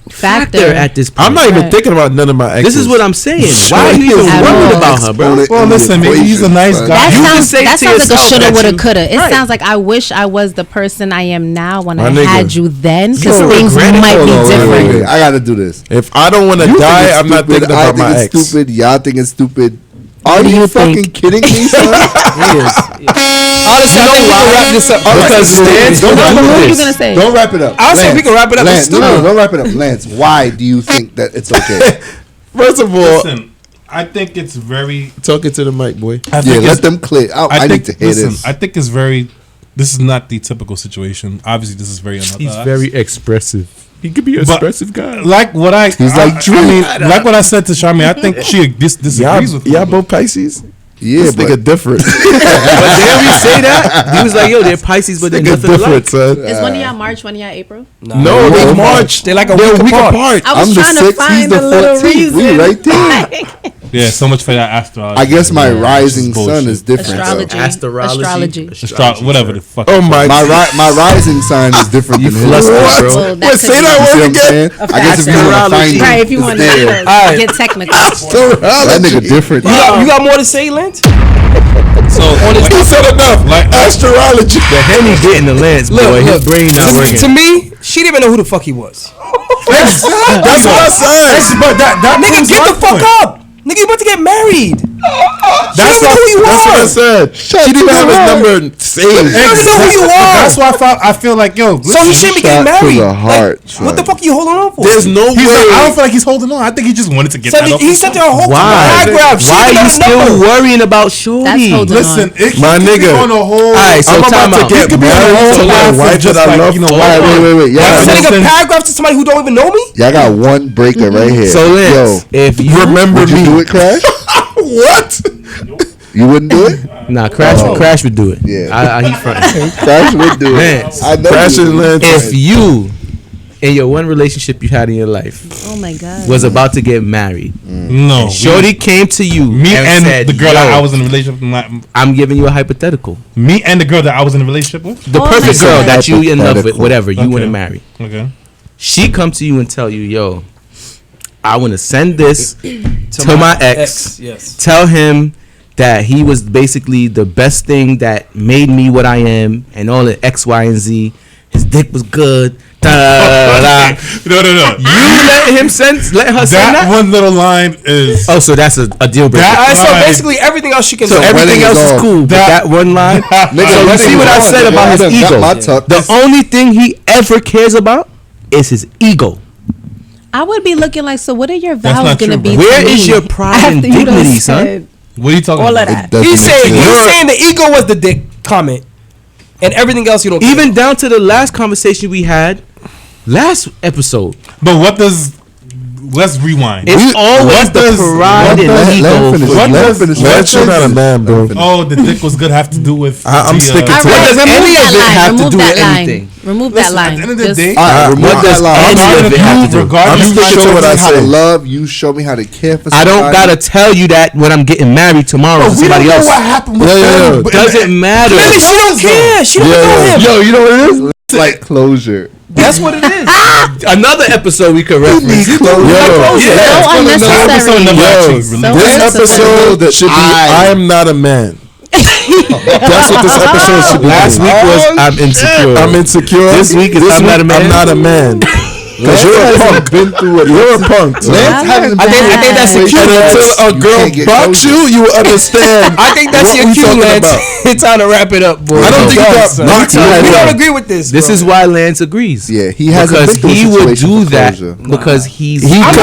factor at this point. I'm not even thinking about none of my exes. This is what I'm saying. Why are you even worried about her, bro? Well, listen, maybe he's a nice guy. That sounds like a shoulda, woulda, you, coulda. It right. sounds like I wish I was the person I am now when My I nigga. had you then, because You things regret it? might be Hold on, different. wait. I gotta do this. If I don't want to You die, think it's I'm not stupid, thinking about I my think ex. it's stupid. Y'all think it's stupid. Are do you you fucking think? kidding me, son? Honestly, I think we can wrap this up. Because Lance, Don't wrap What were you this. gonna say? Don't wrap it up. I'll say we can wrap it up. Lance, It's no, stupid. don't wrap it up. Lance, why do you think that it's okay? First of all, Listen, I think it's very. talking to the mic, boy. I Yeah, think let it's- them clear. I need to hear this. I think it's very. This is not the typical situation. Obviously, this is very unorthodox. he's very expressive. He could be an But- expressive guy. Like what I, He's like I Drake. mean, like what I said to Charmy. I think she disagrees with me. Y'all both Pisces? Yeah, This nigga but different. But didn't we say that? He was like, yo, they're Pisces, but they're Nigga nothing alike. different, son. Is one of y'all March, one of y'all April? No, they March. They're like a They're week apart. I was I'm the trying to 6th, he's find the a little 14th. reason. We right there. Yeah, so much for that astrology. I guess my Yeah, rising this is sun bullshit. is different. Astrology. Astrology. Whatever the fuck. Oh my. My rising sign is different You than his. flustered, What? bro. Well, that Wait, could say be- that You see word what I'm again. saying? I guess if you want to find it, Right, if you want to there. get technical. That nigga different. You got more to say, Lance? So He said enough. Like- astrology. The Henny getting the Lance, boy. His brain not working. To me, she didn't even know who the fuck he was. That's what I said. but that Nigga, proves get my the fuck point. up. Nigga, you about to get married. That's know who you what I are. said. She didn't have his number saved. You don't know who you are. That's why I feel like, yo, So he shouldn't be getting Shot to married. the heart, Like, what the fuck are you holding on for? There's no he's way. like, I don't feel like he's holding on. I think he just wanted to get So that off. he sent her a whole Why? paragraph. She Why didn't are you know the still number. worrying about Shorty? That's holding Listen, on. it My could be nigga. on a whole. Alright, so I'm about time to out. get He could be on a married whole to my path of wife just that I like, love. you know, Wait. Y'all Y'all sending a listen. paragraph to somebody who don't even know me? got one breaker right here. So Lance, if you Remember Would you do me. it, Crash? What? You wouldn't do it? Nah, Crash would do it. Yeah. He fronting. Crash would do it. Lance. I know Crash you and would. Lance. If you, in your one relationship you had in your life, Oh my god. was about to get married, No, Shorty came to you, me and said, the girl "Yo, that I was in a relationship with. I'm giving you a hypothetical. Me and the girl that I was in a relationship with. The Oh my perfect girl God. that you in love with, Hypothetical. whatever you want to Okay. marry. Okay. She come to you and tell you, yo, I want to send this to my ex. Yes. Tell him that he was basically the best thing that made me what I am, and all the X, Y, and Z. His dick was good. Da, da, da, da. No. You let her send That that? one little line is. Oh, so that's a deal breaker. That- So Right. basically, everything else she can So do. everything wedding else is is all- cool, but That- that one line. Nigga, So you wedding see is what I all- said about I his done got ego? my tuck. The only thing he ever cares about is his ego. I would be looking like, so what are your That's vows not gonna true, be? bro. Where to is me your pride and after you done dignity, son? said What are you talking all about? of that. Doesn't He's saying exist. the ego was the dick comment, and everything else you don't. Even down to the last conversation we had, last episode. But what does? Let's rewind. It's always what the does- pride Let and him ego. finish. What Let him does- finish. what Lance, you're not a man, bro. Oh, the dick was good. Have to do with. I'm sticking to All What right, does remove any that of it line. have to Remove do that with line. anything? Remove Listen, that line. at the end of the Just- day, All right, remove What that does line. any of it have to do? regardless, I'm You sticking show to what me I how to say. love. You show me how to care for I somebody. don't gotta tell you that when I'm getting married tomorrow to we don't somebody know else. what happened with Yeah, yeah, them. yeah. but- Doesn't matter. Clearly, she don't care. She don't know him. Yo, you know what it is? It's like closure. That's what it is. Another episode we could reference. Need closure. Yo, So unnecessary. episode never actually So released. this unnecessary. episode should be I am not a man. That's what this episode should be. Last week was I'm insecure. I'm insecure. This week is I'm not a man. I'm not a man. Because you're a punk. Been through it. You're a punk. Lance Y'all hasn't are been I think that's the through cue. And it. until a You girl can't get bucks closure. you will understand. I think that's what your we cue, talking Lance. about. It's time to wrap it up, boy. I don't think you got son. boxed. We don't agree with this. This bro. is why Lance agrees. Yeah, he hasn't because been through a he would situation do for that closure. because he's He not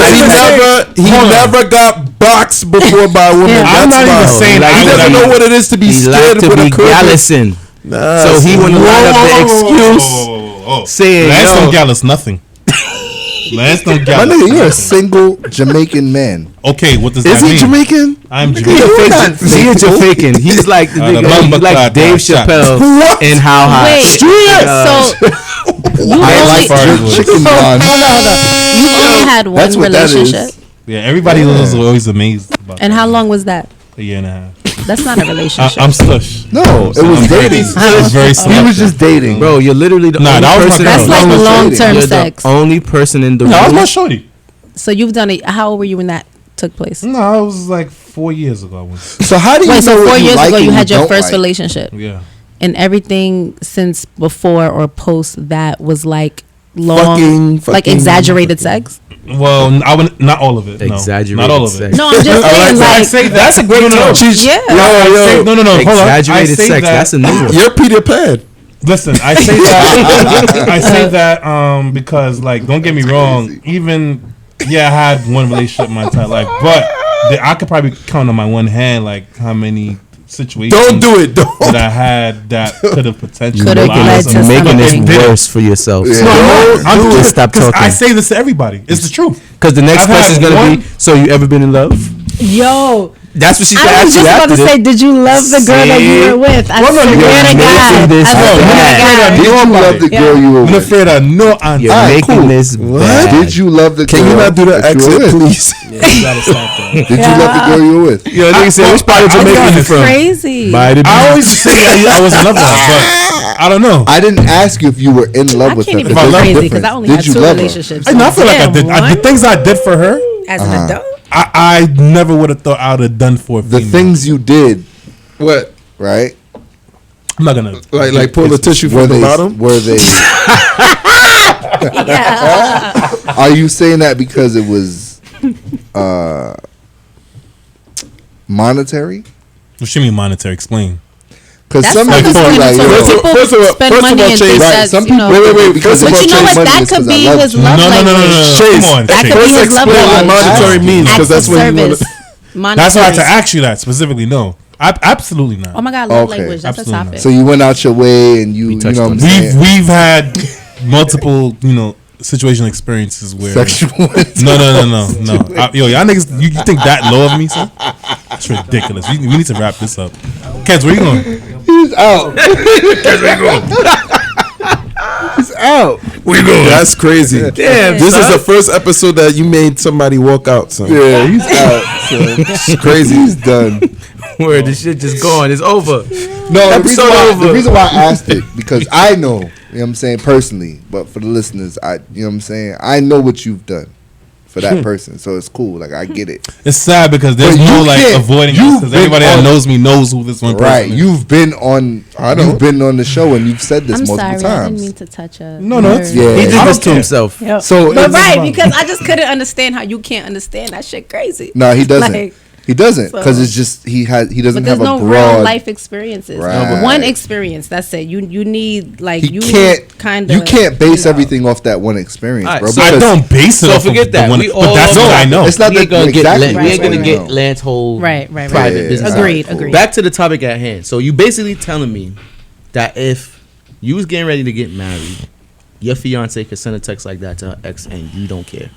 even never got boxed before by a woman. Yeah. I'm That's not even why. saying Like, I He would doesn't know what it is to be he scared like to with be a curve. gallison. Nah, So he want to line up the excuse saying, Lance yo, don't gallus nothing. Lance don't My gallus. nigga, you're a single Jamaican man. Okay, what does Is that he mean? Jamaican? I'm He Jamaican. a faking. He's like the the nigga, lumber he's like clock Dave got shot. Chappelle What? in How High. Wait, so you I only, like Farty was- chicken bun. you only had That's one what that is. relationship, Yeah, everybody was always amazed about and that. how long was that? A year and a half. That's not a relationship. I'm stush. No, it was dating. It's very He selective. was just dating. Bro, you're literally the only that was my person. girl. That's like was long-term You're sex. the only person in the No, that was room. my shorty. So you've done it. How old were you when that took place? No, it was like 4 years ago. I was. So how do you Wait, know so what 4 you years like ago and you had your don't first like? relationship, Yeah. and everything since before or post that was like Fucking exaggerated sex. Well, I would not all of it. Exaggerated No, not all of sex. it. No, I'm just saying I like say that's a great term. yeah. No, hold on. Exaggerated I say sex. that- That's a new one. You're Peter Pan. Listen, I say that. I say that because, like, don't get me wrong. Even I had one relationship my entire life, but I could probably count on my one hand, like how many situations. Don't do it. Don't. That I had that could have potentially Could have led to You're making something. this worse for yourself. Yeah. No, I'm Just just stop because talking. I say this to everybody. It's the truth. Because the next I've had question is gonna one- be, so you ever been in love? Yo, That's what she's gonna I was ask you just about after to this. say, did you love the girl that you were with? I Well, no, swear you're to God. making this I swear bad. to God. Did you love the girl you were I'm with? afraid of no answer. You're Alright, making cool. this bad. Did you love the girl? Can you not do the that you were exit, with? please? Yeah, you gotta stop that. Did you love the girl you were with? Yo, nigga said, which part of I'll be Jamaica you honest. from? Crazy. By the I always say I was in love with her, but I don't know. I didn't ask you if you were in love I with her. can't even 'cause go there's a crazy because I difference. only Did had you 2 love her? relationships. I feel like I did. The things I did for her, as an adult. I never would have thought I would have done for a The female. things you did, What? right? I'm not gonna Like pull the tissue Were from the they? bottom? Were they? Are you saying that because it was monetary? What you mean monetary? Explain. Because That's some not people the be like, same. yo, Some people spend money and think right? that's, Some you people, know. wait, because But you know what? That could be his love language. Come on, That Chase. could be his love Explain what language. monetary means, because that's what you want. Monetary. That's why I had to ask you that specifically. No, absolutely not. Oh my God, love Okay. language. That's Absolutely a topic. So you went out your way and you know what I'm saying? We've had multiple situational experiences where Sexual. no. Yo, y'all niggas, you think that low of me, son? That's ridiculous. We need to wrap this up. Kens, where you going? He's out. Kens, where you going? He's out. Where you going? That's crazy. Damn, This son. is the first episode that you made somebody walk out, son. Yeah, he's out. So It's crazy. he's done. Where the shit just gone. It's over. No, Episode the reason why I asked it, because I know, you know what I'm saying, personally, but for the listeners, you know what I'm saying, I know what you've done for that person, so it's cool. Like, I get it. It's sad because there's But no you like can't- avoiding you've it because been everybody that on- knows me knows who this one person Right, is. you've been on. I know. You've been on the show and you've said this I'm multiple sorry, I didn't times. mean to touch a No, it's nerve. Yeah. He I did don't this to care. himself. Yep. So But it's- right, because I just couldn't understand how you can't understand that shit crazy. No, he doesn't. Like, He doesn't, because So- it's just he doesn't but there's have a no real broad. life experiences. Right. One experience. That's it. You need like He you can't kind of. You can't base everything off that one experience, Alright, bro. so I because- don't base it So off forget of that. the one, We but all that's know. what I know. It's not We ain't that gonna get exactly. we ain't gonna Right. get Lance whole Right. private Yeah, business. Agreed. Cool. Agreed. Back to the topic at hand. So you basically telling me that if you was getting ready to get married, your fiance could send a text like that to her ex and you don't care.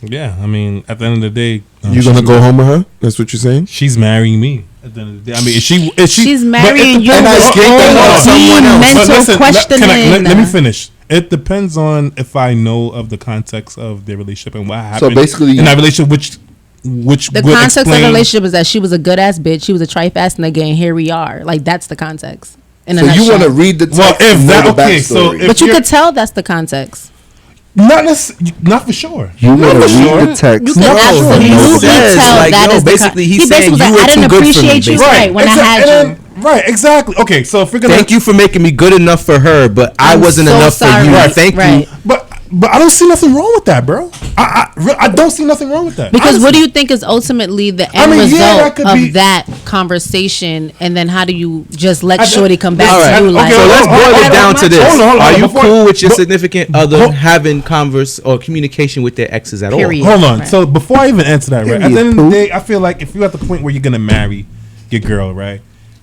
Yeah, I mean, at the end of the day, You gonna go home with her? That's what you're saying? She's marrying me. At the end of the day, I mean, she's She's but marrying it you depends- with all someone else. mental But listen, questioning. let me finish. It depends on if I know of the context of their relationship and what happened. So basically- in that relationship, which The would context of the explain- relationship is that she was a good ass bitch. She was a trifast nigga, and here we are. Like that's the context. In a So you nutshell. want to read the text? Well, if and know that- the okay, so backstory. if- But you you're- could tell that's the context. not for sure. You want to Not for read sure. the text? You could absolutely he says, tell like, that yo, is the basically, he's he saying basically was you like, were I didn't too good for me, appreciate you basically. right when I had you. Right, exactly. Okay, so if we're gonna Thank you for making me good enough for her, but I I'm wasn't so enough sorry. for you. Right, Thank right. you. but I don't see nothing wrong with that, bro. I don't see nothing wrong with that. Because what do Honestly. you think is ultimately the I end mean, yeah, that result could of be- that conversation, and then how do you just let I- Shorty come back All right. to you? Like, So let's hold boil on, it down to this. hold on, Are you before- cool with your but- significant other hold- having converse or communication with their exes at Period. Hold on. Right. So before I even answer that, right? At the Period, end of the poo. day, I feel like if you're at the point where you're gonna marry your girl, right?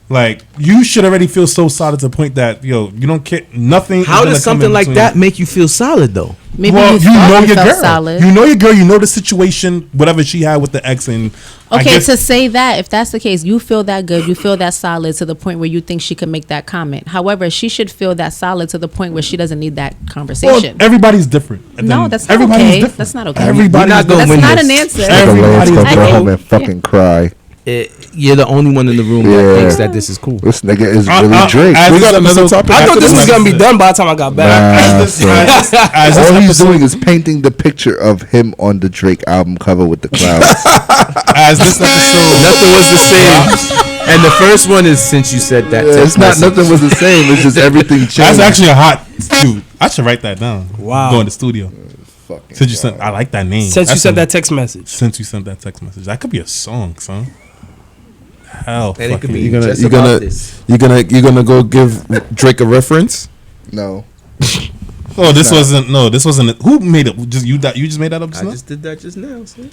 Like you should already feel so solid to the point that you don't care nothing. How does something like that make you feel solid though? maybe Well, you thought you felt girl. solid. You know your girl. You know the situation, whatever she had with the ex, and I Okay, guess- to say that, if that's the case, you feel that good, you feel that solid to the point where you think she could make that comment. However, she should feel that solid to the point where she doesn't need that well, conversation. everybody's different. And No, then that's not everybody's okay. different. That's not okay. Everybody's We're not gonna That's win not this. an answer. Like a Lance Everybody's gonna go I home get- and fucking cry. you're the only one in the room that thinks that this is cool. This nigga is really Drake. We got another topic. I thought this was gonna be done by the time I got back. All he's doing is painting the picture of him on the Drake album cover with the clouds. As this episode, Nothing was the same. And the first one is since you said that. It's not nothing was the same. It's just everything changed. that's actually a hot dude. I should write that down. Wow. Go in the studio. Since you sent, I like that name. Since you sent that text message. Since you sent that text message, that could be a song, son. Hell, And it could be You're just gonna about this. you're gonna go give Drake a reference. No. Oh, this wasn't. Who made it? Just you? You just made that up? Just I now? just did that just now. See?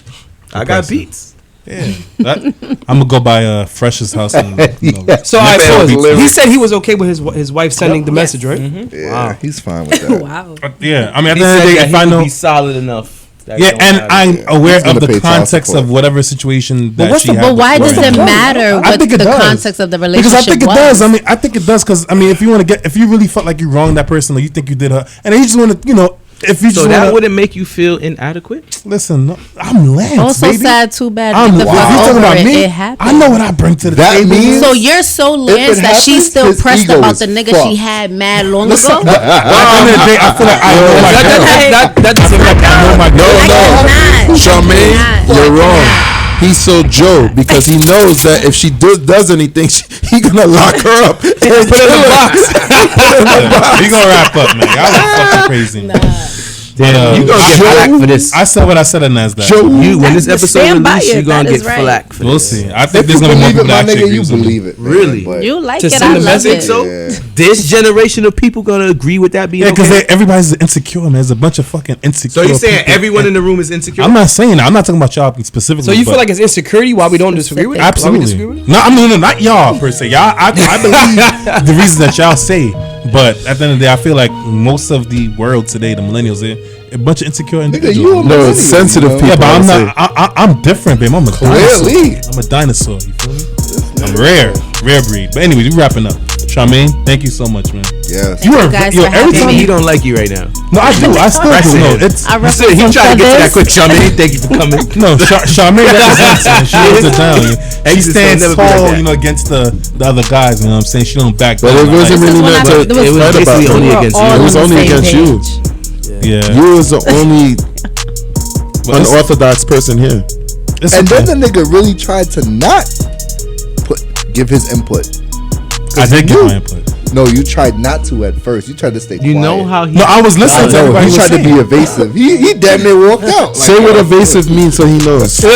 I got beats. Yeah. I'm gonna go by Phresh's house. And, So I pause. He said he was okay with his wife sending the message, right? Mm-hmm. Yeah, he's fine with that. Wow. Yeah, I mean, at He the end of said the day, that if I he would know, be solid enough. that yeah, don't and matter. I'm aware He's gonna of the pay child context support. of whatever situation that what's she the- had. But why does it beforehand. matter I what think it the does. context of the Because relationship I think it was? does. I think it does. Because if you want to if you really felt like you wronged that person, or you think you did her, and then you just want to, if you just So that want wouldn't make you feel inadequate? listen, no, I'm Lance, Also baby. sad, too bad. I'm Get the if fuck you talking over about it. me, It happened. I know what I bring to the That table. means- So you're so Lance that she's happens, still his pressed ego about is the nigga fucked. she had mad long Listen, ago? but at the end of the day, I feel like I know my girl. That doesn't like I know my girl. I cannot. Charmaine, I cannot. you're wrong. He's so Joe because he knows that if she does anything, he gonna lock her up and put her in the box. We gonna wrap up, man. I was fucking crazy. You gonna get flack for this. I said what I said in NASDAQ. Joe, When this episode Stand by released, it. you're gonna That get is right. flack for We'll this. see. I think If there's you gonna be more believe it, people my that actually nigga, agree you with me. believe it. man, Really? but- You like To it, send I a love message, it. So Yeah. this generation of people gonna agree with that being Yeah, because okay? everybody's insecure, man. There's a bunch of fucking insecure. So you're saying people. everyone in the room is insecure? I'm not saying that. I'm not talking about y'all specifically. So you but feel like it's insecurity why we don't disagree with it? Why we absolutely? disagree with it? No, I mean, no, not y'all per se. Y'all, I believe the reasons that y'all say, but at the end of the day, I feel like most of the world today, the millennials, they're a bunch of insecure individuals. you a no, it's sensitive people. Yeah, but I'm I not. I'm different, babe. I'm a Clearly. dinosaur. I'm a dinosaur. You feel me? I'm rare breed. But anyways, we wrapping up. Charmaine, thank you so much, man. Yes. You are guys yo, for every having time He you don't like you right now. no, I do. I still do. No, it's I You said he represent tried to get to that feathers. quick, Charmaine. Thank you for coming. no. Charmaine represents her. She holds it down. She Exes stands don't never be like tall, that. against the other guys. You know what I'm saying? She don't back But down. it wasn't Like, really When I- meant to it was It was fight about basically her. only We're against all you. It was on the only same against you. page. yeah. You was the only But it's- unorthodox person here. it's And okay. then the nigga really tried to not give his input. I did give you- my input. No, you tried not to at first. You tried to stay You quiet. know how he. No, I was listening to No, everybody. he was tried to saying. be evasive. He damn near walked out. Say what evasive means so he knows. Oh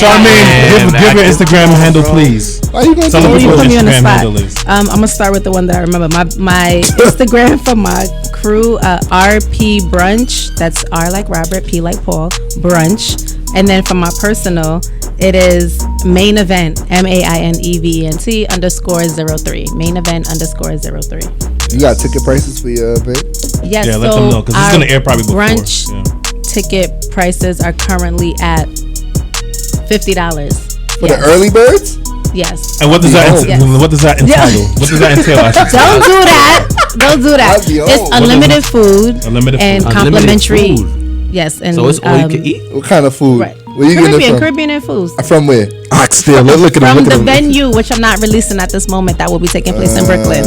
Charmaine, give her Instagram handle, please. Why you gonna Tell do them Oh, what you your put me on the Instagram spot. handle is. I'm gonna start with the one that I remember. My Instagram for my crew, RP Brunch. That's R like Robert, P like Paul. Brunch. And then for my personal, it is main event MAINEVENT _03. Main event _03. You got ticket prices for your babe? Yes. Yeah, so let them know because it's our gonna air probably before. brunch Yeah. ticket prices are currently at $50 For the early birds? Yes. And what does that Yes. what does that entail? Yeah. What does that entail? I should say? Don't do that. Don't do that. I'd be It's old. unlimited food Unlimited and food. complimentary. Unlimited Yes, and So it's all you can eat. What kind of food? Right. Where you getting it Caribbean, from? Caribbean and foods. From where? Oxtail. Look at him. From Look at the him. venue, which I'm not releasing at this moment, that will be taking place in Brooklyn.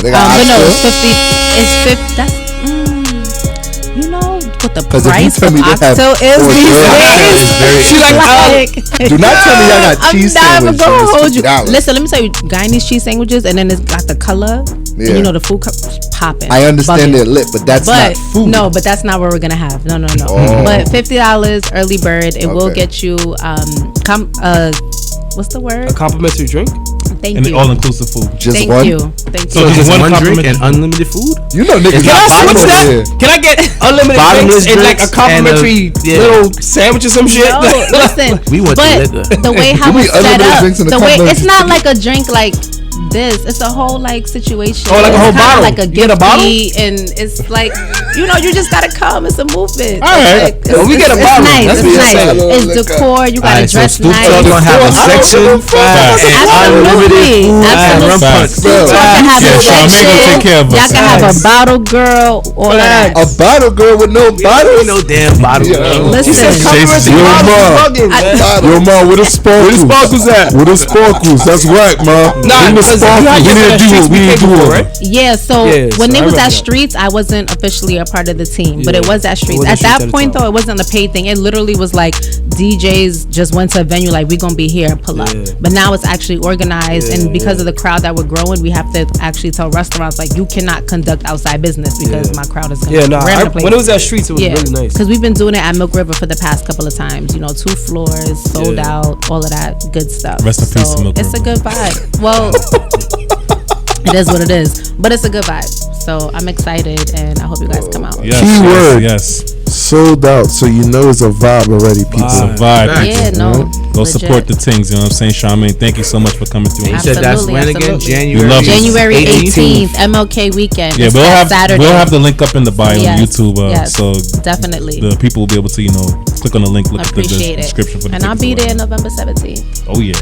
They got But no, oxtail? it's 50. It's 50. That's you know what the 'Cause if you price tell of me they have oxtail is hors these d'oeuvres, days. She like, do not tell me y'all got cheese I'm sandwiches. never gonna hold you. $50. Listen, let me tell you, Guyanese cheese sandwiches, and then it's got the color. Yeah. And you know the food popping. I understand they're lit, but that's But not food. no, but that's not what we're gonna have. No. Oh. But $50 early bird. It will Okay. get you what's the A word? complimentary drink? Thank And you. all inclusive food. Just Thank one? you. Thank So you. just Just one one drink complimentary- and unlimited food. You know niggas It's got not bottom What's over that? here. Can I get unlimited Bottomless drinks and like a drinks complimentary and yeah. little sandwich or some shit? No, listen. We want the but liquor. the way how Give me it's set unlimited up, drinks and a the way complimentary it's not like a drink like this. It's a whole like situation. Oh, like a It's whole kinda bottle. like a You get a bottle? gift and it's like you just gotta come. It's a movement. All right. It's, Well, we get a it's bottle. nice. That's It's what you're nice. saying. It's decor. You gotta Alright, so dress Stoop nice. Talk gonna have a section. Absolutely. Absolutely. Stoop Talk can have Yeah, a Charmaine section. gonna take care of us. Y'all can have a bottle girl. All of that. A bottle girl with no bottles? No damn bottle. Listen. Yo, ma, where the sparkles at? Where the sparkles? That's whack, ma. Nah, Bring the because sparkles. We need to do it. We need to do it. right? Yeah, so Yeah, when so they I was remember at that. Streets, I wasn't officially a part of the team, but Yeah. it was at Streets. was At at Streets that at the point, time. though, it wasn't a paid thing. It literally was like DJs just went to a venue, like, we gonna be here, pull up. Yeah. But now it's actually organized, Yeah, and because yeah. of the crowd that we're growing, we have to actually tell restaurants, like, you cannot conduct outside business because Yeah. my crowd is gonna Yeah, nah. ram the place. When it was at Streets, it was really nice. Because we've been doing it at Milk River for the past couple of times. 2 floors, sold Yeah. out, all of that good stuff. Rest in peace to Milk It's a River. good vibe. Well, it is what it is, but it's a good vibe. So I'm excited, and I hope you guys come out. Yes, Keyword. Yes. Sold out, so you know it's a vibe already, people. It's a vibe. Yeah, no. Go legit. support the things. You know what I'm saying, Charmaine? Thank you so much for coming through. You said that's when again? Absolutely. We love you. January 18th, MLK weekend. Yeah, It's we'll that have Saturday. the link up in the bio Yes, on YouTube, yes, so definitely. the people will be able to click on the link, look at the Appreciate it. description for the And I'll tickets be or there whatever. November 17th. Oh yeah,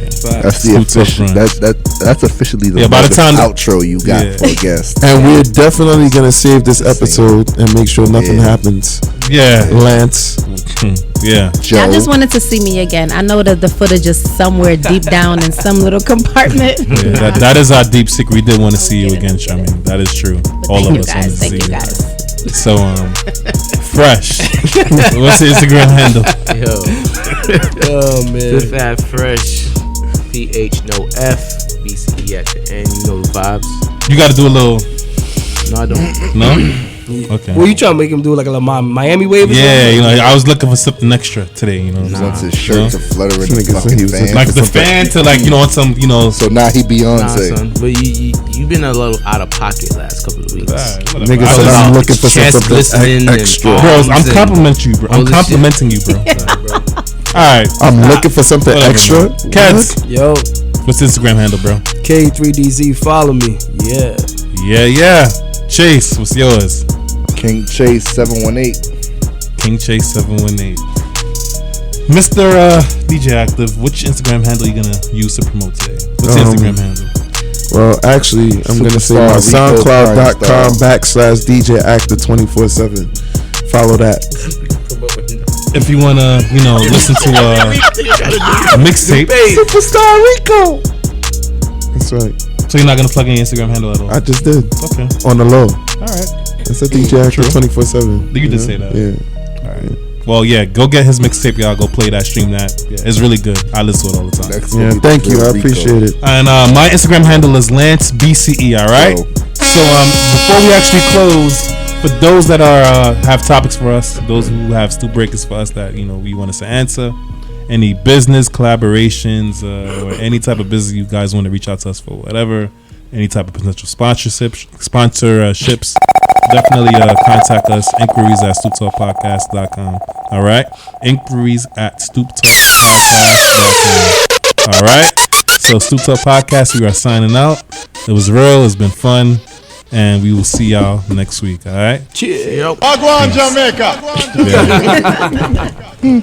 That's the Stoop Talk official. Brunch. That's officially the by the time outro you got Yeah. for a guest. And we're definitely gonna save this episode and make sure nothing happens. Yeah, Lance. Yeah. Joe. I just wanted to see me again. I know that the footage is somewhere deep down in some little compartment. Yeah, that is our deep secret. We did want to see you again, Charmaine. That is true. But All thank of you us guys. wanted to Thank see you you. guys. So, Phresh. What's the Instagram handle? Yo. Oh man. Fifth at Phresh. PH no F. BCE at the end. You know the vibes. You got to do a little. No, I don't. No. Okay. Well, you trying to make him do like a little Miami wave? Or Yeah, something? I was looking for something extra today. He wants his shirt Yeah. to flutter in This the nigga said fucking he was fan. Like the fan to on some So now he Nah, Beyonce. son. But you been a little out of pocket last couple of weeks. Nigga I said was I'm out. looking for Chest something glistening and extra. arms Bros, I'm and complimenting you, bro. all I'm this complimenting you, bro. All right. I'm looking for something Whatever, extra. man. Cats, Yo, what's the Instagram handle, bro? K3DZ, follow me. Yeah. Yeah. Chase, what's yours? King Chase 718. King Chase 718. Mr. DJ Active, which Instagram handle you gonna use to promote today? What's your Instagram handle? Well, actually, I'm gonna say my Superstar Rico SoundCloud.com/DJ Actor 24/7. Follow that. If you wanna, listen to a mixtape. Superstar Rico. That's right. So you're not gonna plug in your Instagram handle at all? I just did. Okay. On the low. All right. It's a DJ Actor 24/7. You did say that. Yeah. All right. Well, yeah. Go get his mixtape, y'all. Go play that, stream that. Yeah, it's really good. I listen to it all the time. Next Yeah. will be Thank you. I Rico. appreciate it. And my Instagram handle is Lance BCE. All right. Yo. So before we actually close, for those that are have topics for us, those who have Stoop Breakers for us that we want us to answer, any business collaborations or any type of business you guys want to reach out to us for, whatever, any type of potential sponsorships, definitely contact us. Inquiries at StoopTalkPodcast.com. All right, inquiries at StoopTalkPodcast.com. All right. So Stoop Talk Podcast, we are signing out. It was real. It's been fun. And we will see y'all next week. All right. Cheers. Yep. Agua Jamaica. Yeah.